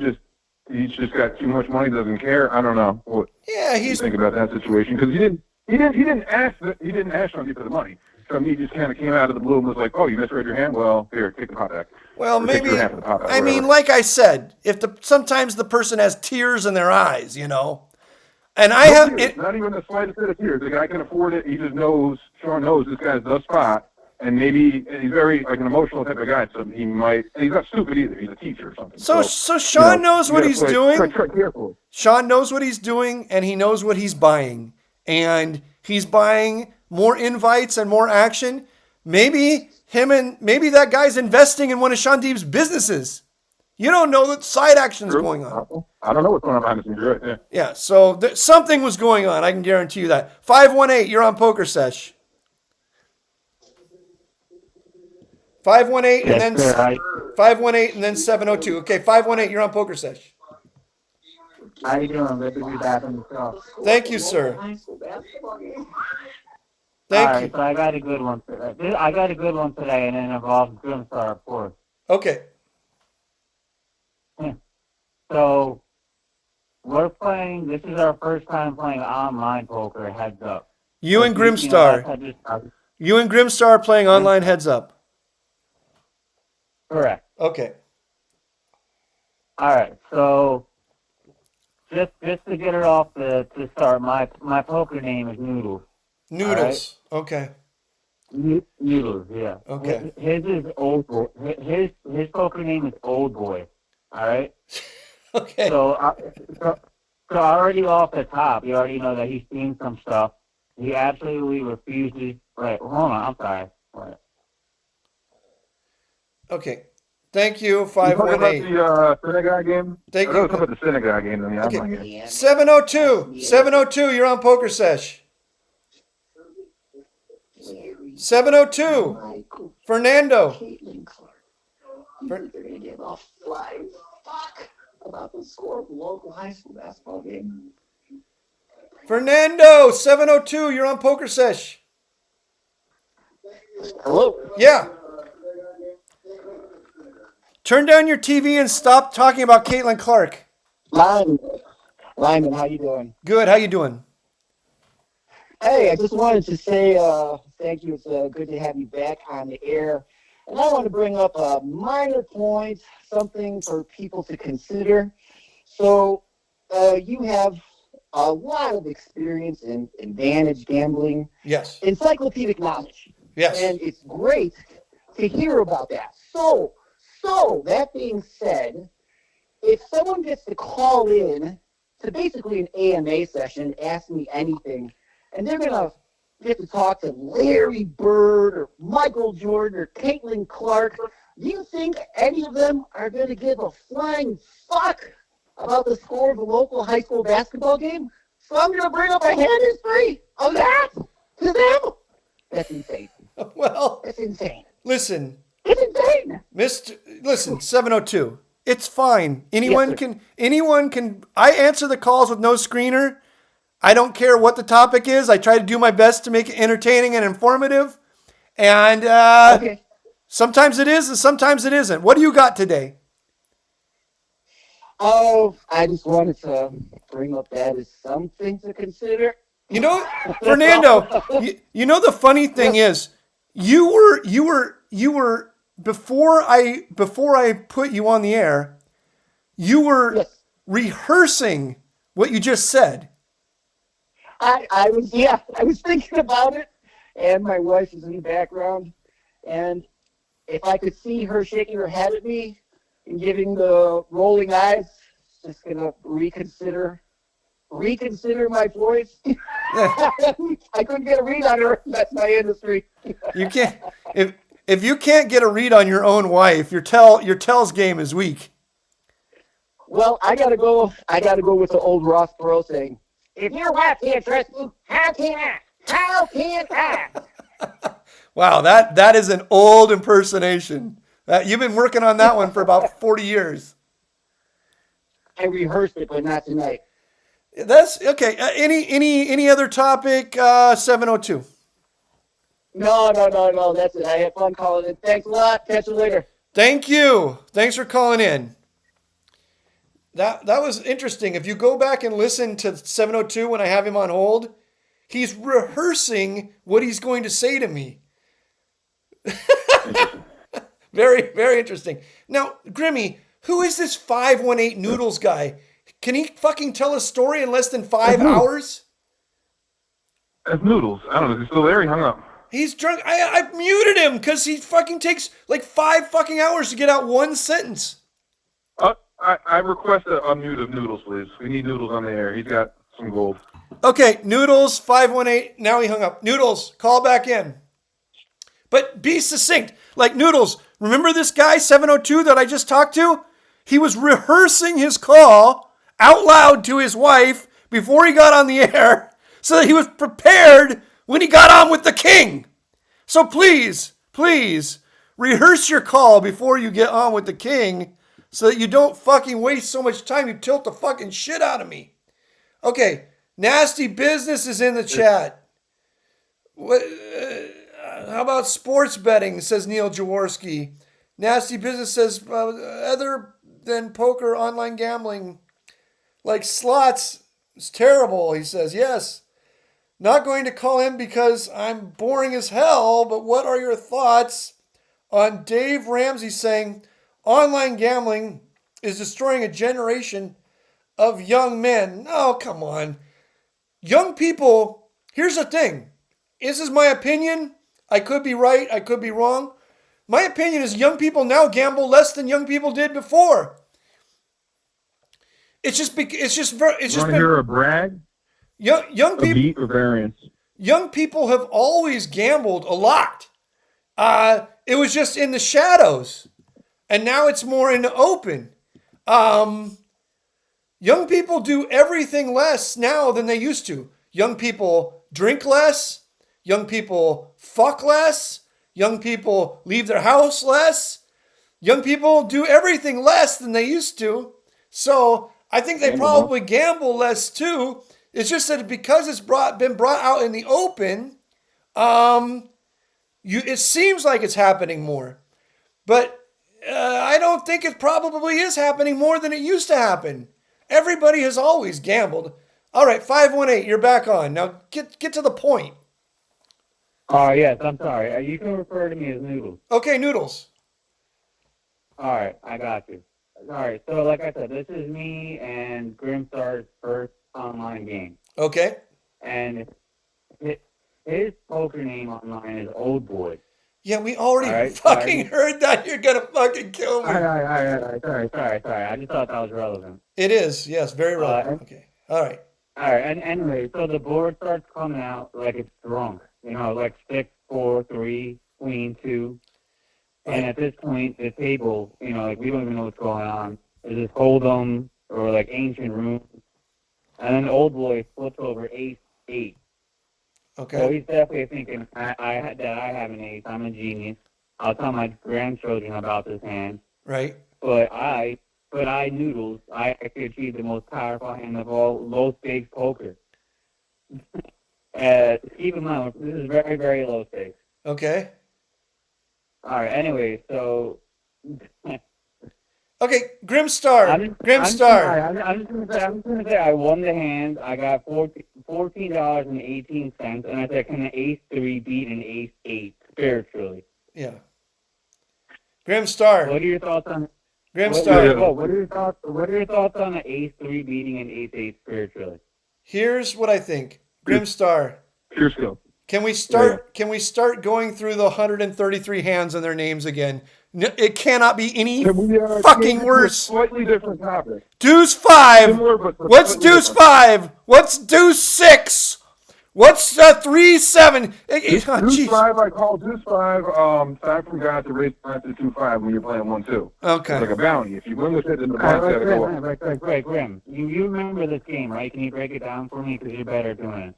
he's just got too much money, doesn't care. I don't know what Yeah, you think about that situation, because he didn't ask somebody for the money. So he just kind of came out of the blue and was like, "Oh, you misread your hand? Well, here, take the pot back." Well, Or take maybe. your half of the pot back, I mean, whatever. like I said, sometimes the person has tears in their eyes, and I No have tears, not even the slightest bit of tears. The guy can afford it. He just knows. Sean knows this guy's the spot, and maybe he's very like an emotional type of guy. So he might. And he's not stupid either. He's a teacher or something. So Sean knows you what gotta he's play- doing. Try carefully. Sean knows what he's doing, and he knows what he's buying, and he's buying more invites and more action. Maybe maybe that guy's investing in one of Sean Deeb's businesses. You don't know that side action's True. going on. I don't know what's going on behind the scenes. You're right. Yeah. Yeah, so something was going on. I can guarantee you that. 518, you're on Pokersesh. 518 and then Yes, sir. 518 and then 702. Okay, 518, you're on Pokersesh. How you doing? Good to be back on the show. Thank you, sir. All Thank right, you. so I got a good one today. I got a good one today, and it involves Grimstar, of course. Okay. So we're playing. This is our first time playing online poker. Heads up. You and You know, Grimstar. You and Grimstar are playing online heads up. Correct. Okay. All right. So just to get it off to start, my poker name is Noodles. Noodles. Okay. Noodles. Yeah. Okay. His is Old Boy. His poker name is Old Boy. All right. Okay. So already off the top, you already know that he's seen some stuff. He absolutely refuses. Right, hold on, I'm sorry. Right. Okay. Thank you, You talking about 518. the synagogue game? Thank I know you. it's about the synagogue game than the Okay. online game. 702. 702, you're on Pokersesh. 702. Fernando. Caitlin Clark. You think they're gonna give a flying fuck about the score of a local high school basketball game? Fernando, 702, you're on Pokersesh. Hello. Yeah. Turn down your TV and stop talking about Caitlin Clark. Lyman, how you doing? Good, how you doing? Hey, I just wanted to say thank you. It's good to have you back on the air. And I want to bring up a minor point, something for people to consider. So you have a lot of experience in advantage gambling. Yes. Encyclopedic knowledge. Yes. And it's great to hear about that. So that being said, if someone gets to call in to basically an AMA session, ask me anything, and they're going to get to talk to Larry Bird or Michael Jordan or Caitlin Clark, do you think any of them are going to give a flying fuck about the score of a local high school basketball game? So I'm going to bring up a hand history of that to them? That's insane. Well, That's insane. listen, It's insane. listen, 702. It's fine. Anyone Yes, can, I answer the calls with no screener. I don't care what the topic is. I try to do my best to make it entertaining and informative. And Okay. sometimes it is and sometimes it isn't. What do you got today? Oh, I just wanted to bring up that as something to consider. You know, Fernando, you know the funny thing is, you were before I put you on the air, you were Yes. rehearsing what you just said. I was thinking about it, and my wife is in the background, and if I could see her shaking her head at me and giving the rolling eyes, just gonna reconsider my voice. I couldn't get a read on her. That's my industry. You can't if you can't get a read on your own wife, your tells game is weak. Well, I gotta go with the old Ross Perot saying, "If your wife can't trust me, how can I? How can I?" Wow, that is an old impersonation. You've been working on that one for about 40 years. I rehearsed it, but not tonight. That's okay. Any other topic? 702. No. That's it. I had fun calling it. Thanks a lot. Catch you later. Thank you. Thanks for calling in. That was interesting. If you go back and listen to 702 when I have him on hold, he's rehearsing what he's going to say to me. Very, very interesting. Now, Grimmy, who is this 518 Noodles guy? Can he fucking tell a story in less than 5 hours? That's Noodles. I don't know. Is he still there? He hung up. He's drunk. I muted him because he fucking takes like 5 fucking hours to get out one sentence. I request a unmute of Noodles, please. We need Noodles on the air. He's got some gold. Okay, Noodles, 518. Now he hung up. Noodles, call back in. But be succinct. Like, Noodles, remember this guy, 702, that I just talked to? He was rehearsing his call out loud to his wife before he got on the air so that he was prepared when he got on with the king. So please, rehearse your call before you get on with the king so that you don't fucking waste so much time you tilt the fucking shit out of me. Okay, Nasty Business is in the chat. What? How about sports betting, says Neil Jaworski. Nasty Business says, other than poker, online gambling, like slots, is terrible, he says. Yes. Not going to call in because I'm boring as hell, but what are your thoughts on Dave Ramsey saying online gambling is destroying a generation of young men? Oh, come on. Young people, here's the thing. This is my opinion. I could be right. I could be wrong. My opinion is young people now gamble less than young people did before. It's just been Hear a brag? Young A people. beat or variance? Young people have always gambled a lot. It was just in the shadows, and now it's more in the open. Young people do everything less now than they used to. Young people drink less. Young people fuck less. Young people leave their house less. Young people do everything less than they used to. So I think they probably gamble less too. It's just that because it's been brought out in the open, it seems like it's happening more. But I don't think it probably is happening more than it used to happen. Everybody has always gambled. All right, 518, you're back on. Now get to the point. Oh, yes, I'm sorry. You can refer to me as Noodles. Okay, Noodles. All right, I got you. All right, so like I said, this is me and Grimstar's first online game. Okay. And his poker name online is Old Boy. Yeah, we already fucking heard that. You're going to fucking kill me. All right. Sorry. I just thought that was relevant. It is, yes, very relevant. Okay, all right. All right, and anyway, so the board starts coming out like it's drunk. Like 6, 4, 3, Queen, 2. And at this point, the table, like we don't even know what's going on. Is this Hold'em or like ancient runes? And then the Old Boy flips over Ace 8. Okay. So he's definitely thinking that I have an ace. I'm a genius. I'll tell my grandchildren about this hand. Right. But I Noodles, I could achieve the most powerful hand of all low stakes poker. Keep in mind, this is very, very low stakes. Okay. All right. Anyway, so. Okay, Grimstar. I'm just gonna say I won the hand. I got $14.18, and I said, can an Ace 3 beat an Ace 8 spiritually? Yeah. Grimstar. What are your thoughts on? Grimstar. What are your thoughts on an Ace 3 beating an Ace 8 spiritually? Here's what I think. Grimstar. Pure skill. Can we start going through the 133 hands and their names again? It cannot be any fucking worse. Slightly different topic. Deuce 5. Similar, What's Deuce 5? What's Deuce 6? What's 3, 7? Deuce 5, I call Deuce 5. Time from God to raise to 2-5 when you're playing 1-2. Okay. It's like a bounty. If you win with it, then the bond's got to go up. Right, Grim. You remember this game, right? Can you break it down for me? Because you're better at doing it.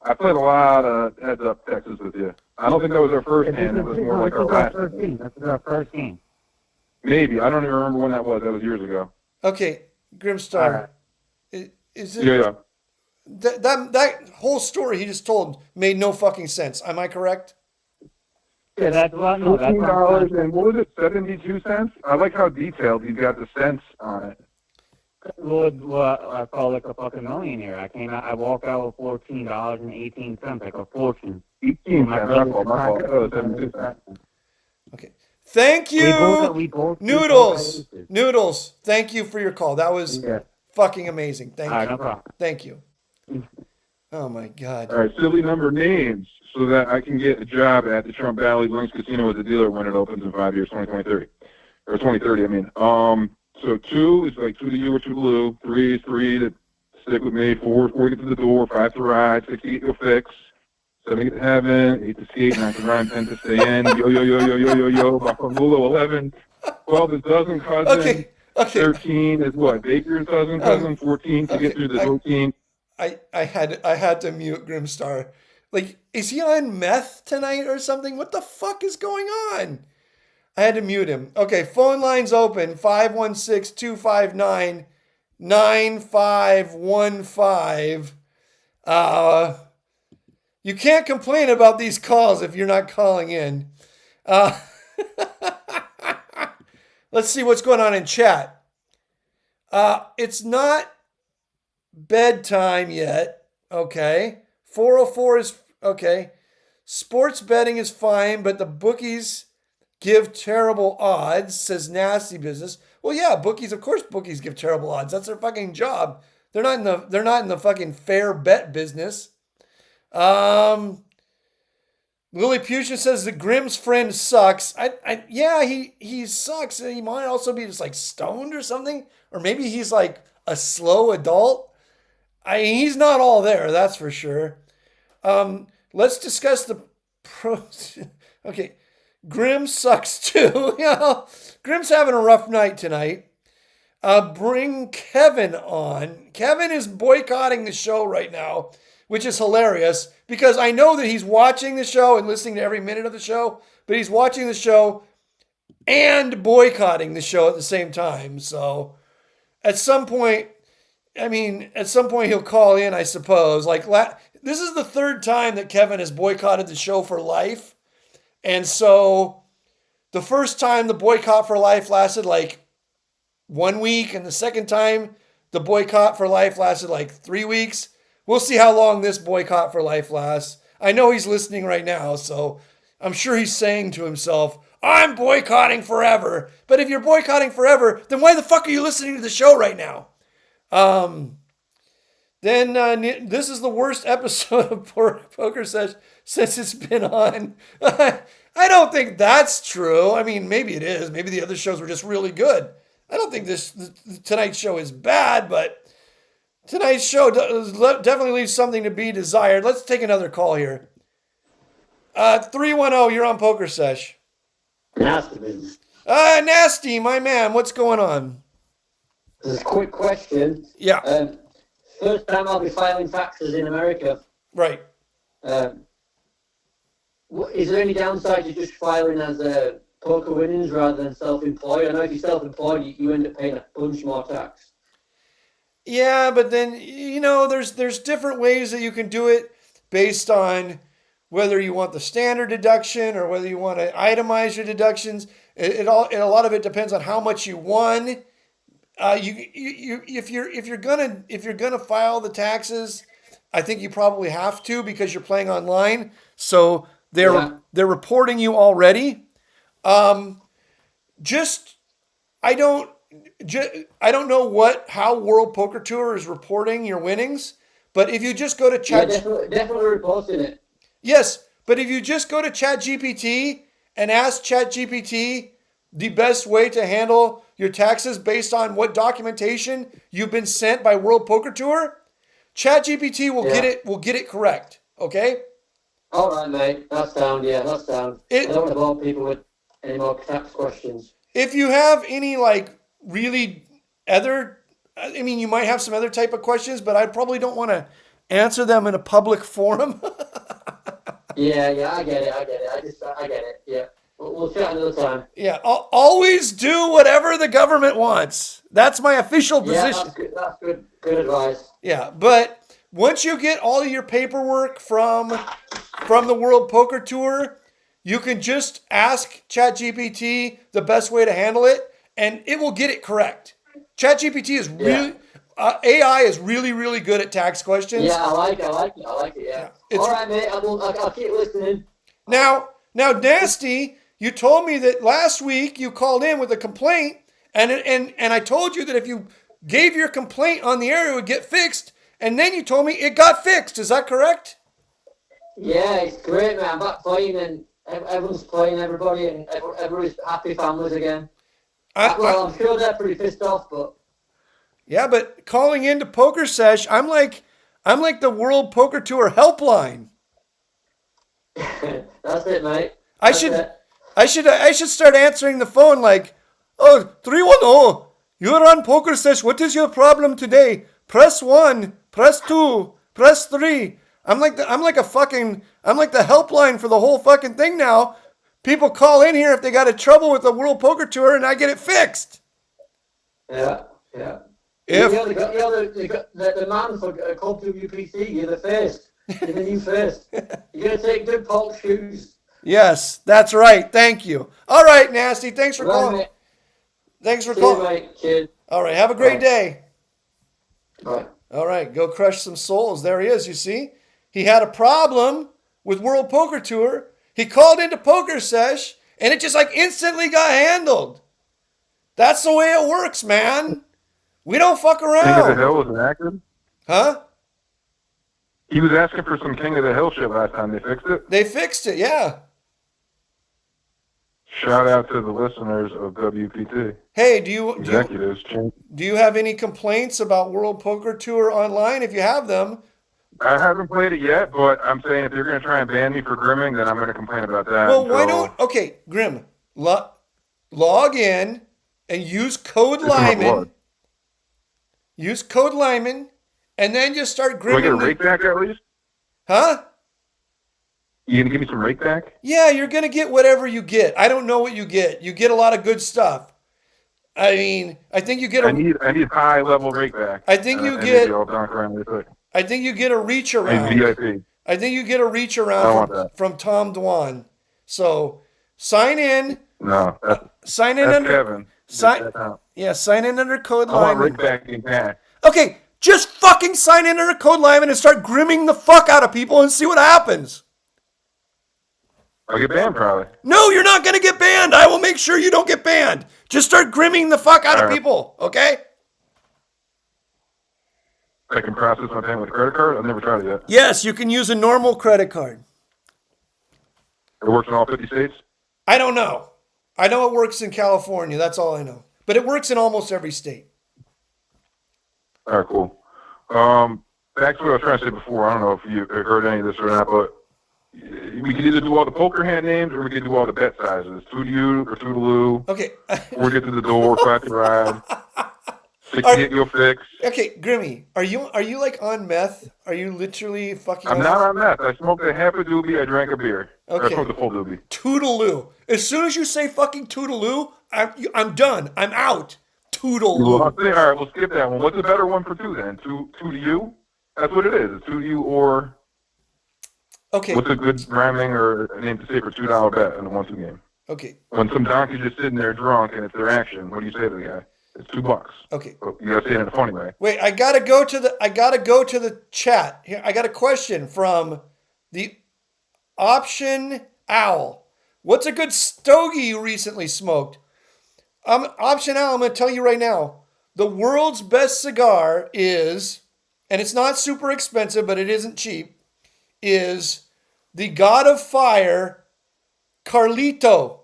I played a lot of Heads Up Texas with you. I don't think that was our first hand. It was more like our last. This is our first game. Maybe. I don't even remember when that was. That was years ago. Okay, Grimstar. Is it? Yeah. That whole story he just told made no fucking sense. Am I correct? Yeah, that's what. No, that's $14 and what was it? 72 cents. I like how detailed he's got the cents on it. Well, I felt like a fucking millionaire. I walked out with $14.18, like a fortune. 18 cents. My fault. Oh, 72 cents. Okay. Thank you, we both Noodles. Noodles, thank you for your call. That was fucking amazing. Thank you. No problem. Thank you. Oh my God. All right, silly number names so that I can get a job at the Trump Valley Links Casino as a dealer when it opens in 5 years, 2030. Or 2030, I mean. So 2 is like 2 to you or 2 to Lou. 3 is 3 to stick with me. 4 to get to the door. 5 to ride. 6 to get your fix. 7 to get to heaven. 8 to skate. 9 to rhyme. 10 to stay in. Yo. Buffalo 11. 12 is dozen cousin. Okay. 13 is what? Baker's cousin. 14 to get through the 14. I had to mute Grimstar. Like, is he on meth tonight or something? What the fuck is going on? I had to mute him. Okay, phone lines open. 516-259-9515. You can't complain about these calls if you're not calling in. Let's see what's going on in chat. It's not bedtime yet. Okay. 404 is okay. Sports betting is fine, but the bookies give terrible odds, says Nasty Business. Well, yeah, of course bookies give terrible odds. That's their fucking job. They're not in the fucking fair bet business. Lilliputian says the Grimm's friend sucks. Yeah, he sucks. He might also be just like stoned or something. Or maybe he's like a slow adult. He's not all there, that's for sure. Let's discuss the pros. Okay. Grimm sucks too. Grimm's having a rough night tonight. Bring Kevin on. Kevin is boycotting the show right now, which is hilarious because I know that he's watching the show and listening to every minute of the show, but he's watching the show and boycotting the show at the same time. So at some point, I mean, at some point he'll call in, I suppose. Like, this is the third time that Kevin has boycotted the show for life. And so the first time the boycott for life lasted like 1 week, and the second time the boycott for life lasted like 3 weeks. We'll see how long this boycott for life lasts. I know he's listening right now, so I'm sure he's saying to himself, I'm boycotting forever. But if you're boycotting forever, then why the fuck are you listening to the show right now? Then this is the worst episode of Pokersesh since it's been on. I don't think that's true. I mean, maybe it is. Maybe the other shows were just really good. I don't think tonight's show is bad, but tonight's show definitely leaves something to be desired. Let's take another call here. 310, you're on Pokersesh. Nasty. Nasty, my man, what's going on? This is a quick question. Yeah. First time I'll be filing taxes in America. Right. Is there any downside to just filing as a poker winnings rather than self-employed? I know if you're self-employed, you end up paying a bunch more tax. Yeah, but then, there's different ways that you can do it based on whether you want the standard deduction or whether you want to itemize your deductions. A lot of it depends on how much you won. If you're gonna file the taxes, I think you probably have to because you're playing online. So they're reporting you already. I don't know how World Poker Tour is reporting your winnings, but if you just go to Chat, definitely reporting it. Yes, but if you just go to ChatGPT and ask ChatGPT the best way to handle your taxes based on what documentation you've been sent by World Poker Tour, ChatGPT will get it correct. Okay. All right, mate. That's sound. Yeah, that's sound. I don't want to bore people with any more tax questions. If you have any you might have some other type of questions, but I probably don't want to answer them in a public forum. Yeah, I get it. I get it. Yeah. We'll chat another time. Yeah, always do whatever the government wants. That's my official position. Yeah, that's good. Good advice. Yeah, but once you get all of your paperwork from the World Poker Tour, you can just ask ChatGPT the best way to handle it, and it will get it correct. ChatGPT is really AI is really, really good at tax questions. Yeah, I like it. Yeah. All right, mate. I'll keep listening. Now, Nasty, you told me that last week you called in with a complaint, and I told you that if you gave your complaint on the air, it would get fixed, and then you told me it got fixed. Is that correct? Yeah, it's great, man. I'm back playing, and everyone's playing, everybody, and everybody's happy families again. I'm sure they're pretty pissed off, but... Yeah, but calling into Pokersesh, I'm like the World Poker Tour helpline. That's it, mate. I should start answering the phone like, 310, you're on Pokersesh. What is your problem today? Press 1, press 2, press 3. I'm like the helpline for the whole fucking thing now. People call in here if they got a trouble with the World Poker Tour, and I get it fixed. Yeah. If the man for Club WPC, you're the first. You're the new first. You're going to take good Paul's shoes. Yes, that's right. Thank you. All right, Nasty. Thanks for calling. Mate. Thanks for calling. Mate. Cheers. All right. Have a great day. Bye. All right. Go crush some souls. There he is. You see? He had a problem with World Poker Tour. He called into Pokersesh, and it just instantly got handled. That's the way it works, man. We don't fuck around. King of the Hill was an actor? Huh? He was asking for some King of the Hill shit last time. They fixed it? They fixed it, yeah. Shout out to the listeners of WPT. Hey, do you have any complaints about World Poker Tour online? If you have them. I haven't played it yet, but I'm saying if they're going to try and ban me for grimming, then I'm going to complain about that. Well, why don't... Okay, Grim, log in and use code Limon. Use code Limon, and then just start grimming. Do I get a rake back at least? Huh? You going to give me some rake back? Yeah, you're going to get whatever you get. I don't know what you get. You get a lot of good stuff. I mean, I think you get I need high level rake back. I think you and get. maybe I'll dunk around really quick. I think you get a reach I need around. VIP. I think you get a reach I don't around want that. from Tom Dwan. So sign in. No, Sign in that's under. Kevin. Sign. Yeah, sign in under code I want Lyman. rake back in cash. Okay, just fucking sign in under code Lyman and start grimming the fuck out of people and see what happens. I'll get banned probably. No, you're not gonna get banned. I will make sure you don't get banned. Just start grimming the fuck out of people, okay? I can process my payment with a credit card? I've never tried it yet. Yes, you can use a normal credit card. It works in all 50 states? I don't know. I know it works in California. That's all I know. But it works in almost every state. All right, cool. Back to what I was trying to say before. I don't know if you heard any of this or not, but we could either do all the poker hand names or we could do all the bet sizes. Two to you or two to Lou. Okay. Or get to the door, clap the ride. 60 hit you'll fix. Okay, Grimmy, are you like on meth? Are you literally fucking? I'm not on meth. I smoked a half a doobie. I drank a beer. Okay. I smoked a full doobie. Toodaloo. As soon as you say fucking toodaloo, I'm done. I'm out. Toodaloo. All right, we'll skip that one. What's a better one for two then? Two to you? That's what it is. It's two to you or. Okay. What's a good rhyming or a name to say for $2 bet in a 1-2 game? Okay. When some donkey's just sitting there drunk and it's their action, what do you say to the guy? It's $2. Okay. But you gotta say it in a funny way. Wait, I gotta go to the chat. Here, I got a question from the Option Owl. What's a good stogie you recently smoked? Option Owl, I'm gonna tell you right now. The world's best cigar is, and it's not super expensive, but it isn't cheap, is the God of Fire, Carlito.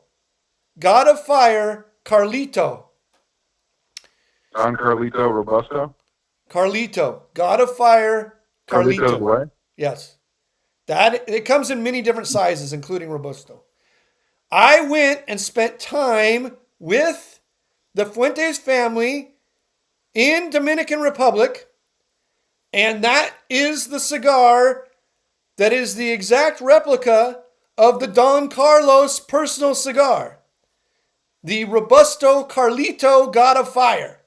God of Fire, Carlito. Don Carlito Robusto? Carlito. God of Fire, Carlito. Carlito's way? Yes. It comes in many different sizes, including Robusto. I went and spent time with the Fuentes family in Dominican Republic, and that is the cigar that is the exact replica of the Don Carlos personal cigar. The Robusto Carlito God of Fire,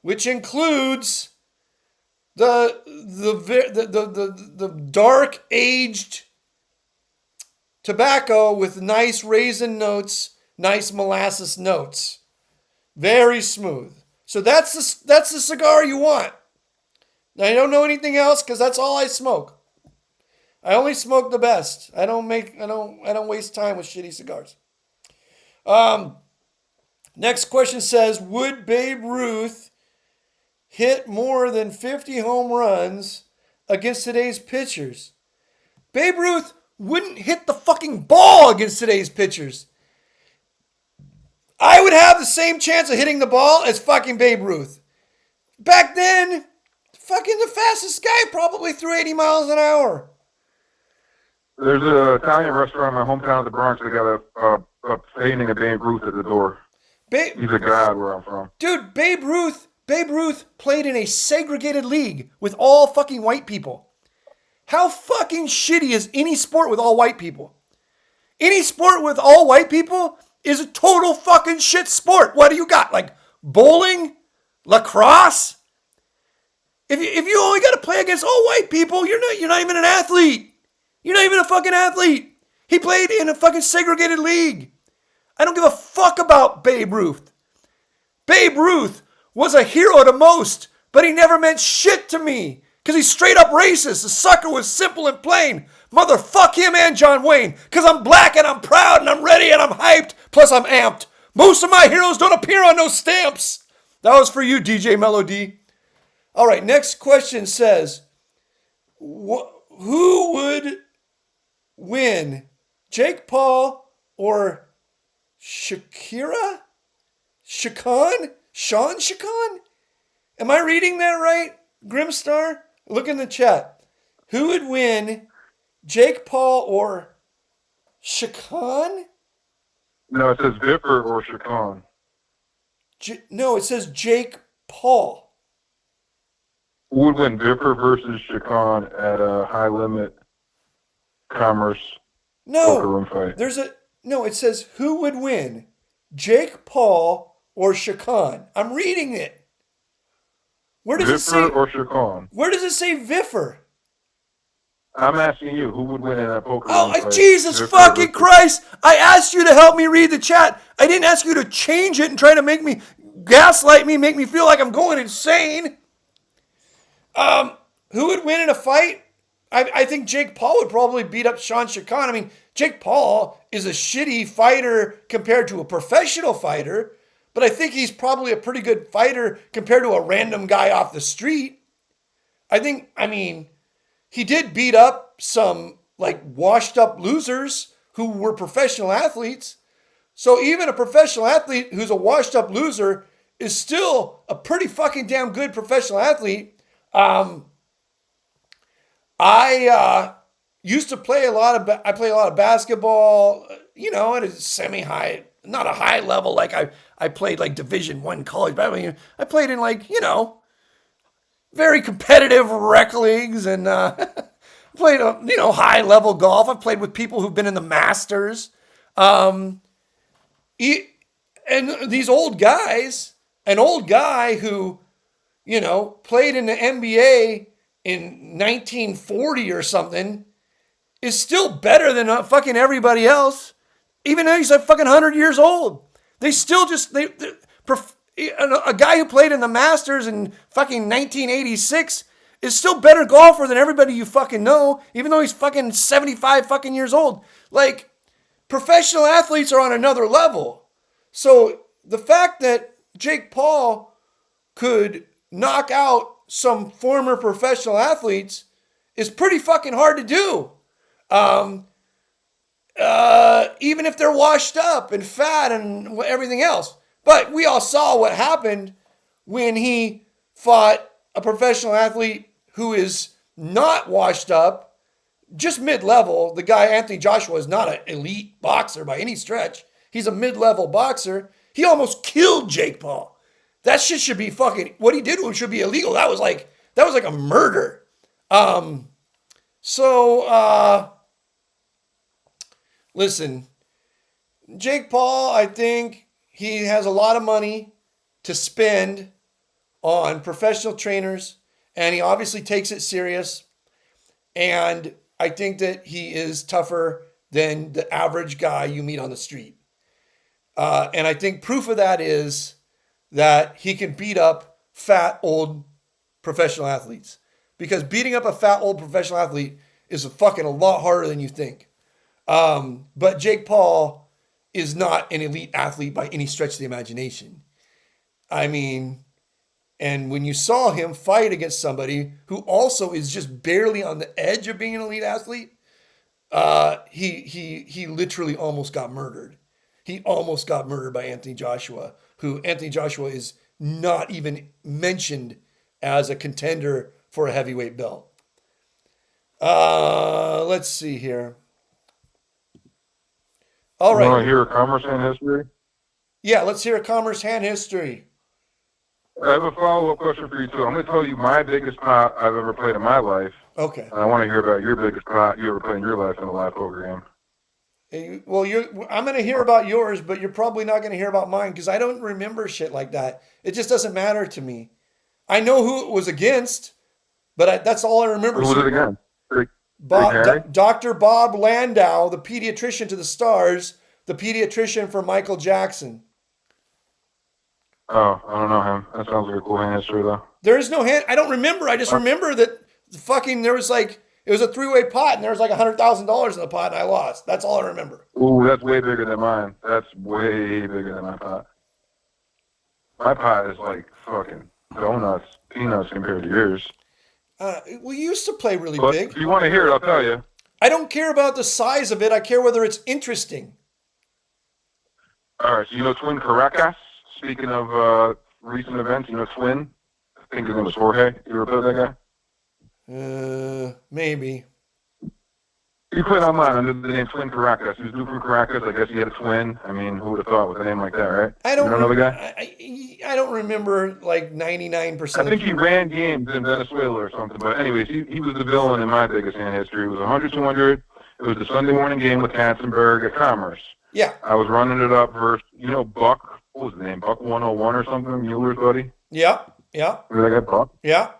which includes the dark aged tobacco with nice raisin notes, nice molasses notes. Very smooth. So that's the cigar you want. I don't know anything else because that's all I smoke. I only smoke the best. I don't waste time with shitty cigars. Next question says, would Babe Ruth hit more than 50 home runs against today's pitchers? Babe Ruth wouldn't hit the fucking ball against today's pitchers. I would have the same chance of hitting the ball as fucking Babe Ruth. Back then, fucking the fastest guy probably threw 80 miles an hour. There's an Italian restaurant in my hometown of the Bronx. They got a painting of Babe Ruth at the door. He's a god where I'm from. Dude, Babe Ruth played in a segregated league with all fucking white people. How fucking shitty is any sport with all white people? Any sport with all white people is a total fucking shit sport. What do you got? Like bowling? Lacrosse? If you only got to play against all white people, you're not even an athlete. You're not even a fucking athlete. He played in a fucking segregated league. I don't give a fuck about Babe Ruth. Babe Ruth was a hero to most, but he never meant shit to me because he's straight up racist. The sucker was simple and plain. Motherfuck him and John Wayne because I'm black and I'm proud and I'm ready and I'm hyped. Plus I'm amped. Most of my heroes don't appear on no stamps. That was for you, DJ Melody. All right, next question says, who would win, Jake Paul or Shakira? Shakan? Sean Shakan? Am I reading that right? Grimstar? Look in the chat. Who would win, Jake Paul or Shakan? No, it says Vipper or Shakan. No, it says Jake Paul. Who would win, Vipper versus Shakan at a high limit commerce poker room fight? It says who would win, Jake Paul or Shakan? I'm reading it. Where does it say? Viffer or Shakan? Where does it say Viffer? I'm asking you, who would win in that poker? Oh, Jesus fucking Christ! I asked you to help me read the chat. I didn't ask you to change it and try to make me gaslight me, make me feel like I'm going insane. Who would win in a fight? I think Jake Paul would probably beat up Sean Shakan. I mean, Jake Paul is a shitty fighter compared to a professional fighter, but I think he's probably a pretty good fighter compared to a random guy off the street. He did beat up some like washed up losers who were professional athletes. So even a professional athlete who's a washed up loser is still a pretty fucking damn good professional athlete. I used to play a lot of basketball, at a semi-high, not a high level like I played like Division I college, but I played in very competitive rec leagues and played high level golf. I've played with people who've been in the Masters. And these old guys, an old guy who, played in the NBA in 1940 or something is still better than fucking everybody else, even though he's like fucking 100 years old. They still a guy who played in the Masters in fucking 1986 is still better golfer than everybody you fucking know, even though he's fucking 75 fucking years old. Like, professional athletes are on another level. So the fact that Jake Paul could knock out some former professional athletes is pretty fucking hard to do. Even if they're washed up and fat and everything else. But we all saw what happened when he fought a professional athlete who is not washed up, just mid-level. The guy, Anthony Joshua, is not an elite boxer by any stretch. He's a mid-level boxer. He almost killed Jake Paul. That shit should be fucking, what he did to him should be illegal. That was like a murder. Listen, Jake Paul, I think he has a lot of money to spend on professional trainers, and he obviously takes it serious. And I think that he is tougher than the average guy you meet on the street. And I think proof of that is that he can beat up fat, old professional athletes. Because beating up a fat, old professional athlete is a lot harder than you think. But Jake Paul is not an elite athlete by any stretch of the imagination. I mean, and when you saw him fight against somebody who also is just barely on the edge of being an elite athlete, he literally almost got murdered. He almost got murdered by Anthony Joshua, who Anthony Joshua is not even mentioned as a contender for a heavyweight belt. Let's see here. All right. You want to hear a commerce hand history? Yeah, let's hear a commerce hand history. I have a follow-up question for you, too. I'm going to tell you my biggest pot I've ever played in my life. Okay. And I want to hear about your biggest pot you ever played in your life in a live poker game. Well, I'm going to hear about yours, but you're probably not going to hear about mine because I don't remember shit like that. It just doesn't matter to me. I know who it was against, but that's all I remember. Who was it again? Dr. Bob Landau, the pediatrician to the Stars, the pediatrician for Michael Jackson. Oh, I don't know him. That sounds like a cool hand history, though. There is no hand. I don't remember. I just remember that there was it was a three-way pot, and there was like $100,000 in the pot, and I lost. That's all I remember. Ooh, that's way bigger than mine. That's way bigger than my pot. My pot is like fucking donuts, peanuts compared to yours. We used to play really big. If you want to hear it, I'll tell you. I don't care about the size of it. I care whether it's interesting. All right, so you know Twin Caracas? Speaking of recent events, you know Twin? I think his name was Jorge. You ever played that guy? Maybe. He played online under the name Twin Caracas. He was new from Caracas. I guess he had a twin. I mean, who would have thought with a name like that, right? I don't know the guy? I don't remember like 99%. I think he ran games in Venezuela or something. But anyways, he was the villain in my biggest hand history. It was 100-200. It was the Sunday morning game with Katzenberg at Commerce. Yeah. I was running it up versus, Buck what was his name? Buck 101 or something, Mueller's buddy. Yeah. Remember that guy, Buck? Yeah.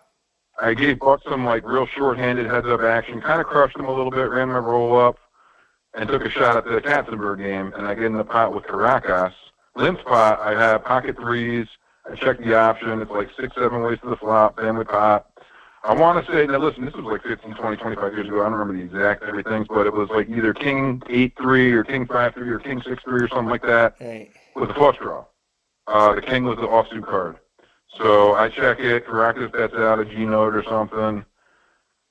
I gave Buck some like real short-handed heads-up action, kind of crushed him a little bit, ran my roll-up, and took a shot at the Katzenberg game, and I get in the pot with Caracas. Limp pot, I have pocket threes, I check the option, it's like 6-7 ways to the flop, family pot. I want to say, now listen, this was like 15, 20, 25 years ago, I don't remember the exact everything, but it was like either King 8-3 or King 5-3 or King 6-3 or something like that, Right. with a flush draw. The King was the offsuit card. So I check it, Caracas bets out a G note or something.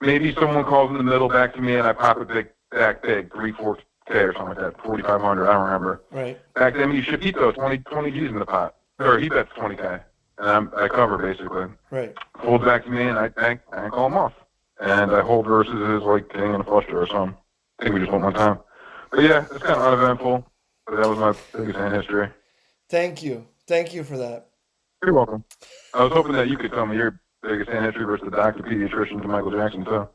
Maybe someone calls in the middle back to me and I pop it back big, 3-4K or something like that, 4,500, I don't remember. Right. Back then you should Chipito, 20 G's in the pot. Or he bets 20K. And I cover basically. Right. Folds back to me and I call him off. And I hold versus his like King and a flush draw or something. I think we just went one time. But yeah, it's kind of uneventful. But that was my biggest hand history. Thank you. Thank you for that. You're welcome. I was hoping that you could tell me your biggest hand history versus the doctor, pediatrician, to Michael Jackson, too.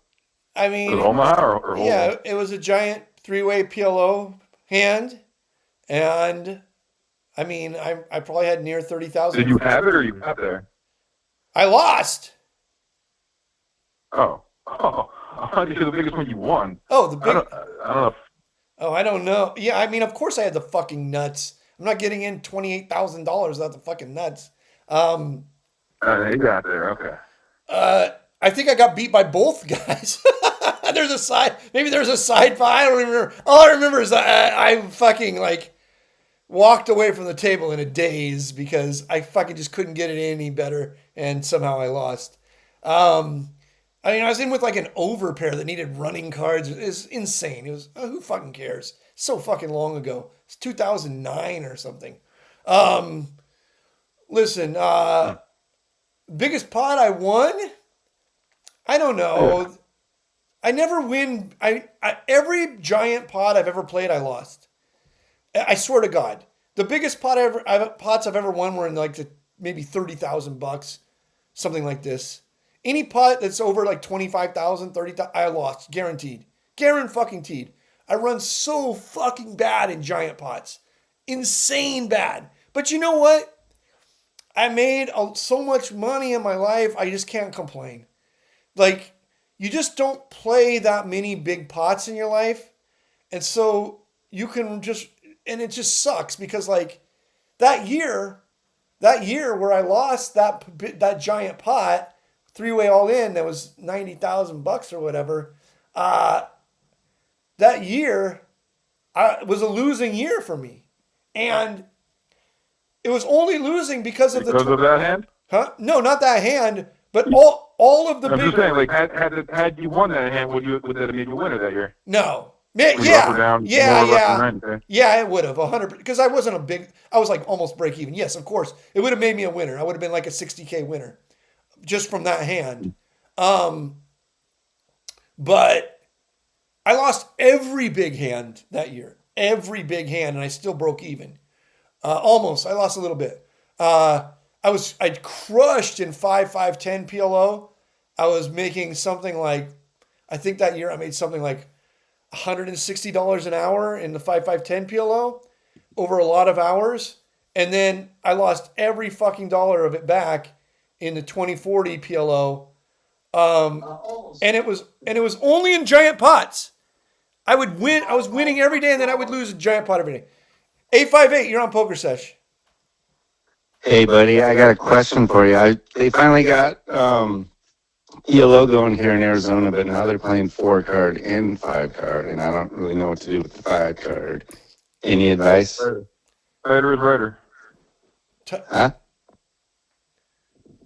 I mean, Was it Omaha or Holden? yeah, it was a giant three-way PLO hand, and I mean, I probably had near 30,000. Did you have it or you got there? I lost. Oh, I thought you said the biggest one you won. Oh, the I big. don't know. Oh, I don't know. Yeah, I mean, of course I had the fucking nuts. I'm not getting in $28,000 without the fucking nuts. You got there. Okay. I think I got beat by both guys. Maybe there's a side pot. I don't remember. All I remember is I fucking like walked away from the table in a daze because I fucking just couldn't get it any better, and somehow I lost. I mean, I was in with like an overpair that needed running cards. It was insane. It was, who fucking cares? So fucking long ago. It's 2009 or something. Listen, biggest pot I won? I don't know. Yeah. I never win. Every giant pot I've ever played, I lost. I swear to God. The biggest pots I've ever won were in like maybe $30,000, something like this. Any pot that's over like 25,000, 30,000, I lost, guaranteed. Guaranteed. I run so fucking bad in giant pots, insane bad. But you know what? I made so much money in my life, I just can't complain. Like, you just don't play that many big pots in your life. And so you can just, and it just sucks because like that year where I lost that giant pot, three-way all in, that was $90,000 or whatever. That year was a losing year for me. And it was only losing because of of that hand? Huh? No, not that hand, but all of the I'm big. just saying, like, had you won that hand, would that have made you winner that year? No. Were you up or down, more or less than 90, okay? Yeah, it would have 100%, because I was like almost break even. Yes, of course, it would have made me a winner. I would have been like a 60K winner just from that hand. But I lost every big hand that year, and I still broke even. Almost, I lost a little bit. I crushed in 5-5-10 PLO. I was making something like, I think that year I made something like $160 an hour in the 5-5-10 PLO over a lot of hours. And then I lost every fucking dollar of it back in the 20-40 PLO. And it was only in giant pots. I was winning every day, and then I would lose a giant pot every day. 858, you're on Pokersesh. Hey, buddy, I got a question for you. They finally got ELO going here in Arizona, but now they're playing 4-card and 5-card, and I don't really know what to do with the 5-card. Any advice? Tighter is righter. Huh?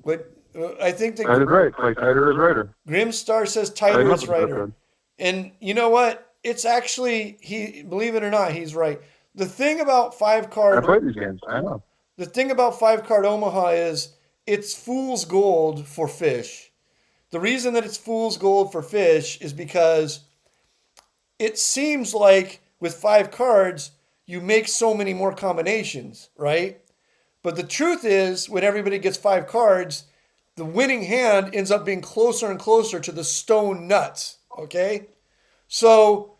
But I think Tight is right. Play tighter is righter. Grimstar says tighter is righter. And you know what? It's actually, believe it or not, he's right. The thing about 5-card... I played these games. I know. The thing about 5-card Omaha is it's fool's gold for fish. The reason that it's fool's gold for fish is because it seems like with 5 cards, you make so many more combinations, right? But the truth is, when everybody gets 5 cards, the winning hand ends up being closer and closer to the stone nuts, okay? So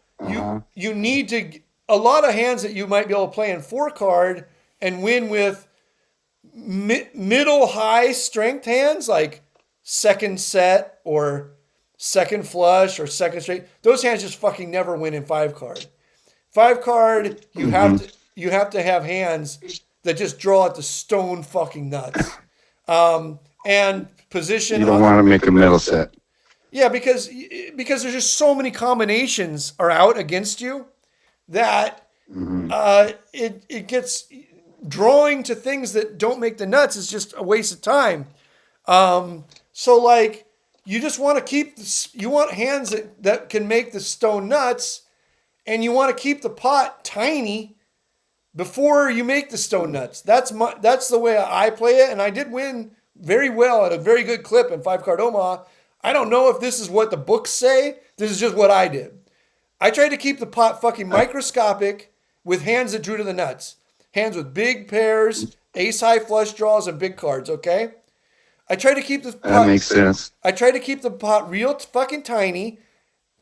you need to... A lot of hands that you might be able to play in 4-card and win with middle high strength hands like second set or second flush or second straight, those hands just fucking never win in 5 card. 5 card, you have to have hands that just draw at the stone fucking nuts. And position. You don't want to make a middle set. Yeah, because there's just so many combinations are out against you that it gets drawing to things that don't make the nuts is just a waste of time. So like you just want to keep you want hands that can make the stone nuts, and you want to keep the pot tiny before you make the stone nuts. That's the way I play it, and I did win very well at a very good clip in 5 card Omaha. I don't know if this is what the books say. This is just what I did. I tried to keep the pot fucking microscopic with hands that drew to the nuts. Hands with big pairs, ace high flush draws, and big cards, okay? I tried to keep the pot, that makes sense. I tried to keep the pot real fucking tiny,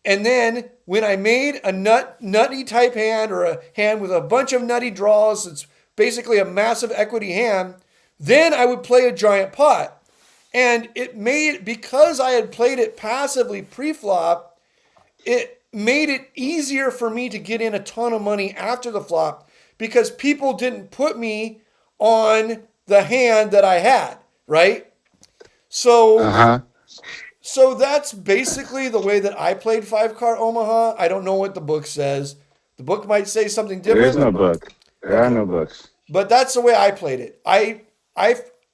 and then when I made a nutty type hand or a hand with a bunch of nutty draws, it's basically a massive equity hand, then I would play a giant pot. And it made, because I had played it passively pre-flop, it made it easier for me to get in a ton of money after the flop because people didn't put me on the hand that I had, right? So, so that's basically the way that I played 5 card Omaha. I don't know what the book says. The book might say something different. There is no book. There are no books. But that's the way I played it.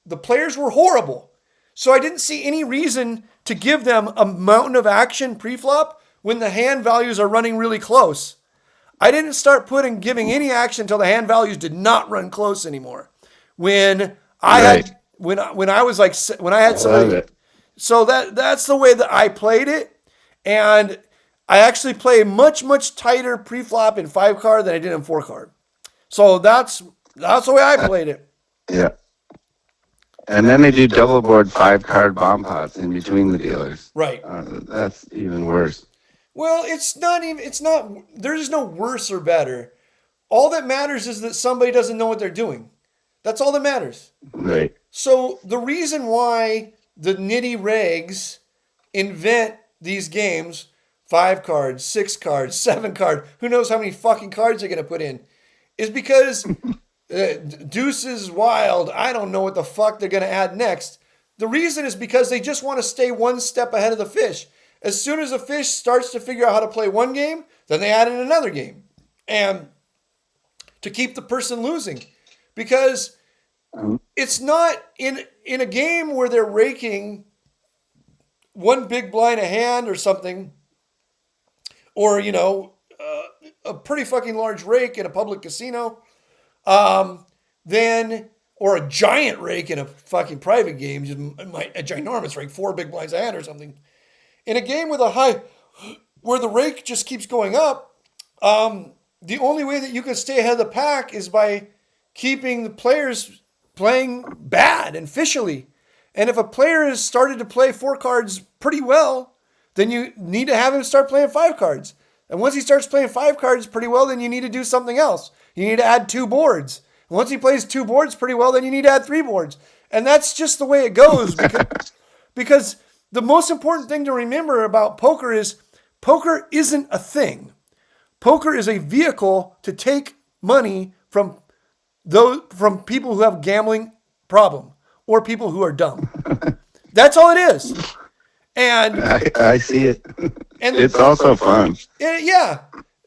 The players were horrible. So I didn't see any reason to give them a mountain of action pre-flop when the hand values are running really close. I didn't start giving any action until the hand values did not run close anymore. When I had somebody. So that's the way that I played it, and I actually play much tighter pre-flop in 5 card than I did in 4 card. So that's the way I played it. Yeah. And then they do double board 5 card bomb pots in between the dealers. Right. That's even worse. Well, there's no worse or better. All that matters is that somebody doesn't know what they're doing. That's all that matters. Right. So the reason why the nitty regs invent these games, 5 cards, 6 cards, 7 cards, who knows how many fucking cards they're going to put in, is because deuces wild, I don't know what the fuck they're going to add next. The reason is because they just want to stay one step ahead of the fish. As soon as a fish starts to figure out how to play one game, then they add in another game. And to keep the person losing. Because it's not in a game where they're raking one big blind a hand or something, or, a pretty fucking large rake in a public casino, or a giant rake in a fucking private game, just a ginormous rake, 4 big blinds a hand or something. In a game with where the rake just keeps going up, the only way that you can stay ahead of the pack is by keeping the players playing bad and fishily. And if a player has started to play 4 cards pretty well, then you need to have him start playing 5 cards. And once he starts playing 5 cards pretty well, then you need to do something else. You need to add 2 boards. And once he plays 2 boards pretty well, then you need to add 3 boards. And that's just the way it goes. Because the most important thing to remember about poker is poker isn't a thing. Poker is a vehicle to take money from people who have a gambling problem or people who are dumb. That's all it is. And I see it. And it's also fun. Yeah.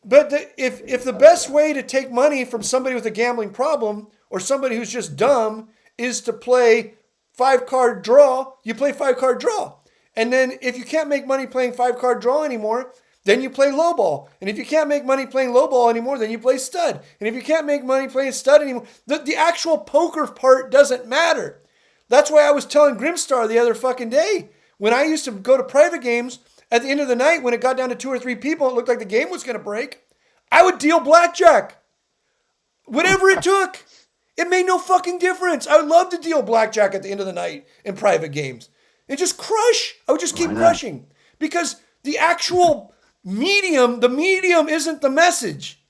But if the best way to take money from somebody with a gambling problem or somebody who's just dumb is to play 5 card draw, you play 5 card draw. And then if you can't make money playing 5 card draw anymore, then you play lowball. And if you can't make money playing lowball anymore, then you play stud. And if you can't make money playing stud anymore, the actual poker part doesn't matter. That's why I was telling Grimstar the other fucking day, when I used to go to private games, at the end of the night, when it got down to 2 or 3 people, it looked like the game was going to break, I would deal blackjack. Whatever it took. It made no fucking difference. I would love to deal blackjack at the end of the night in private games. And just crush. I would just keep crushing. Because the actual medium, the medium isn't the message.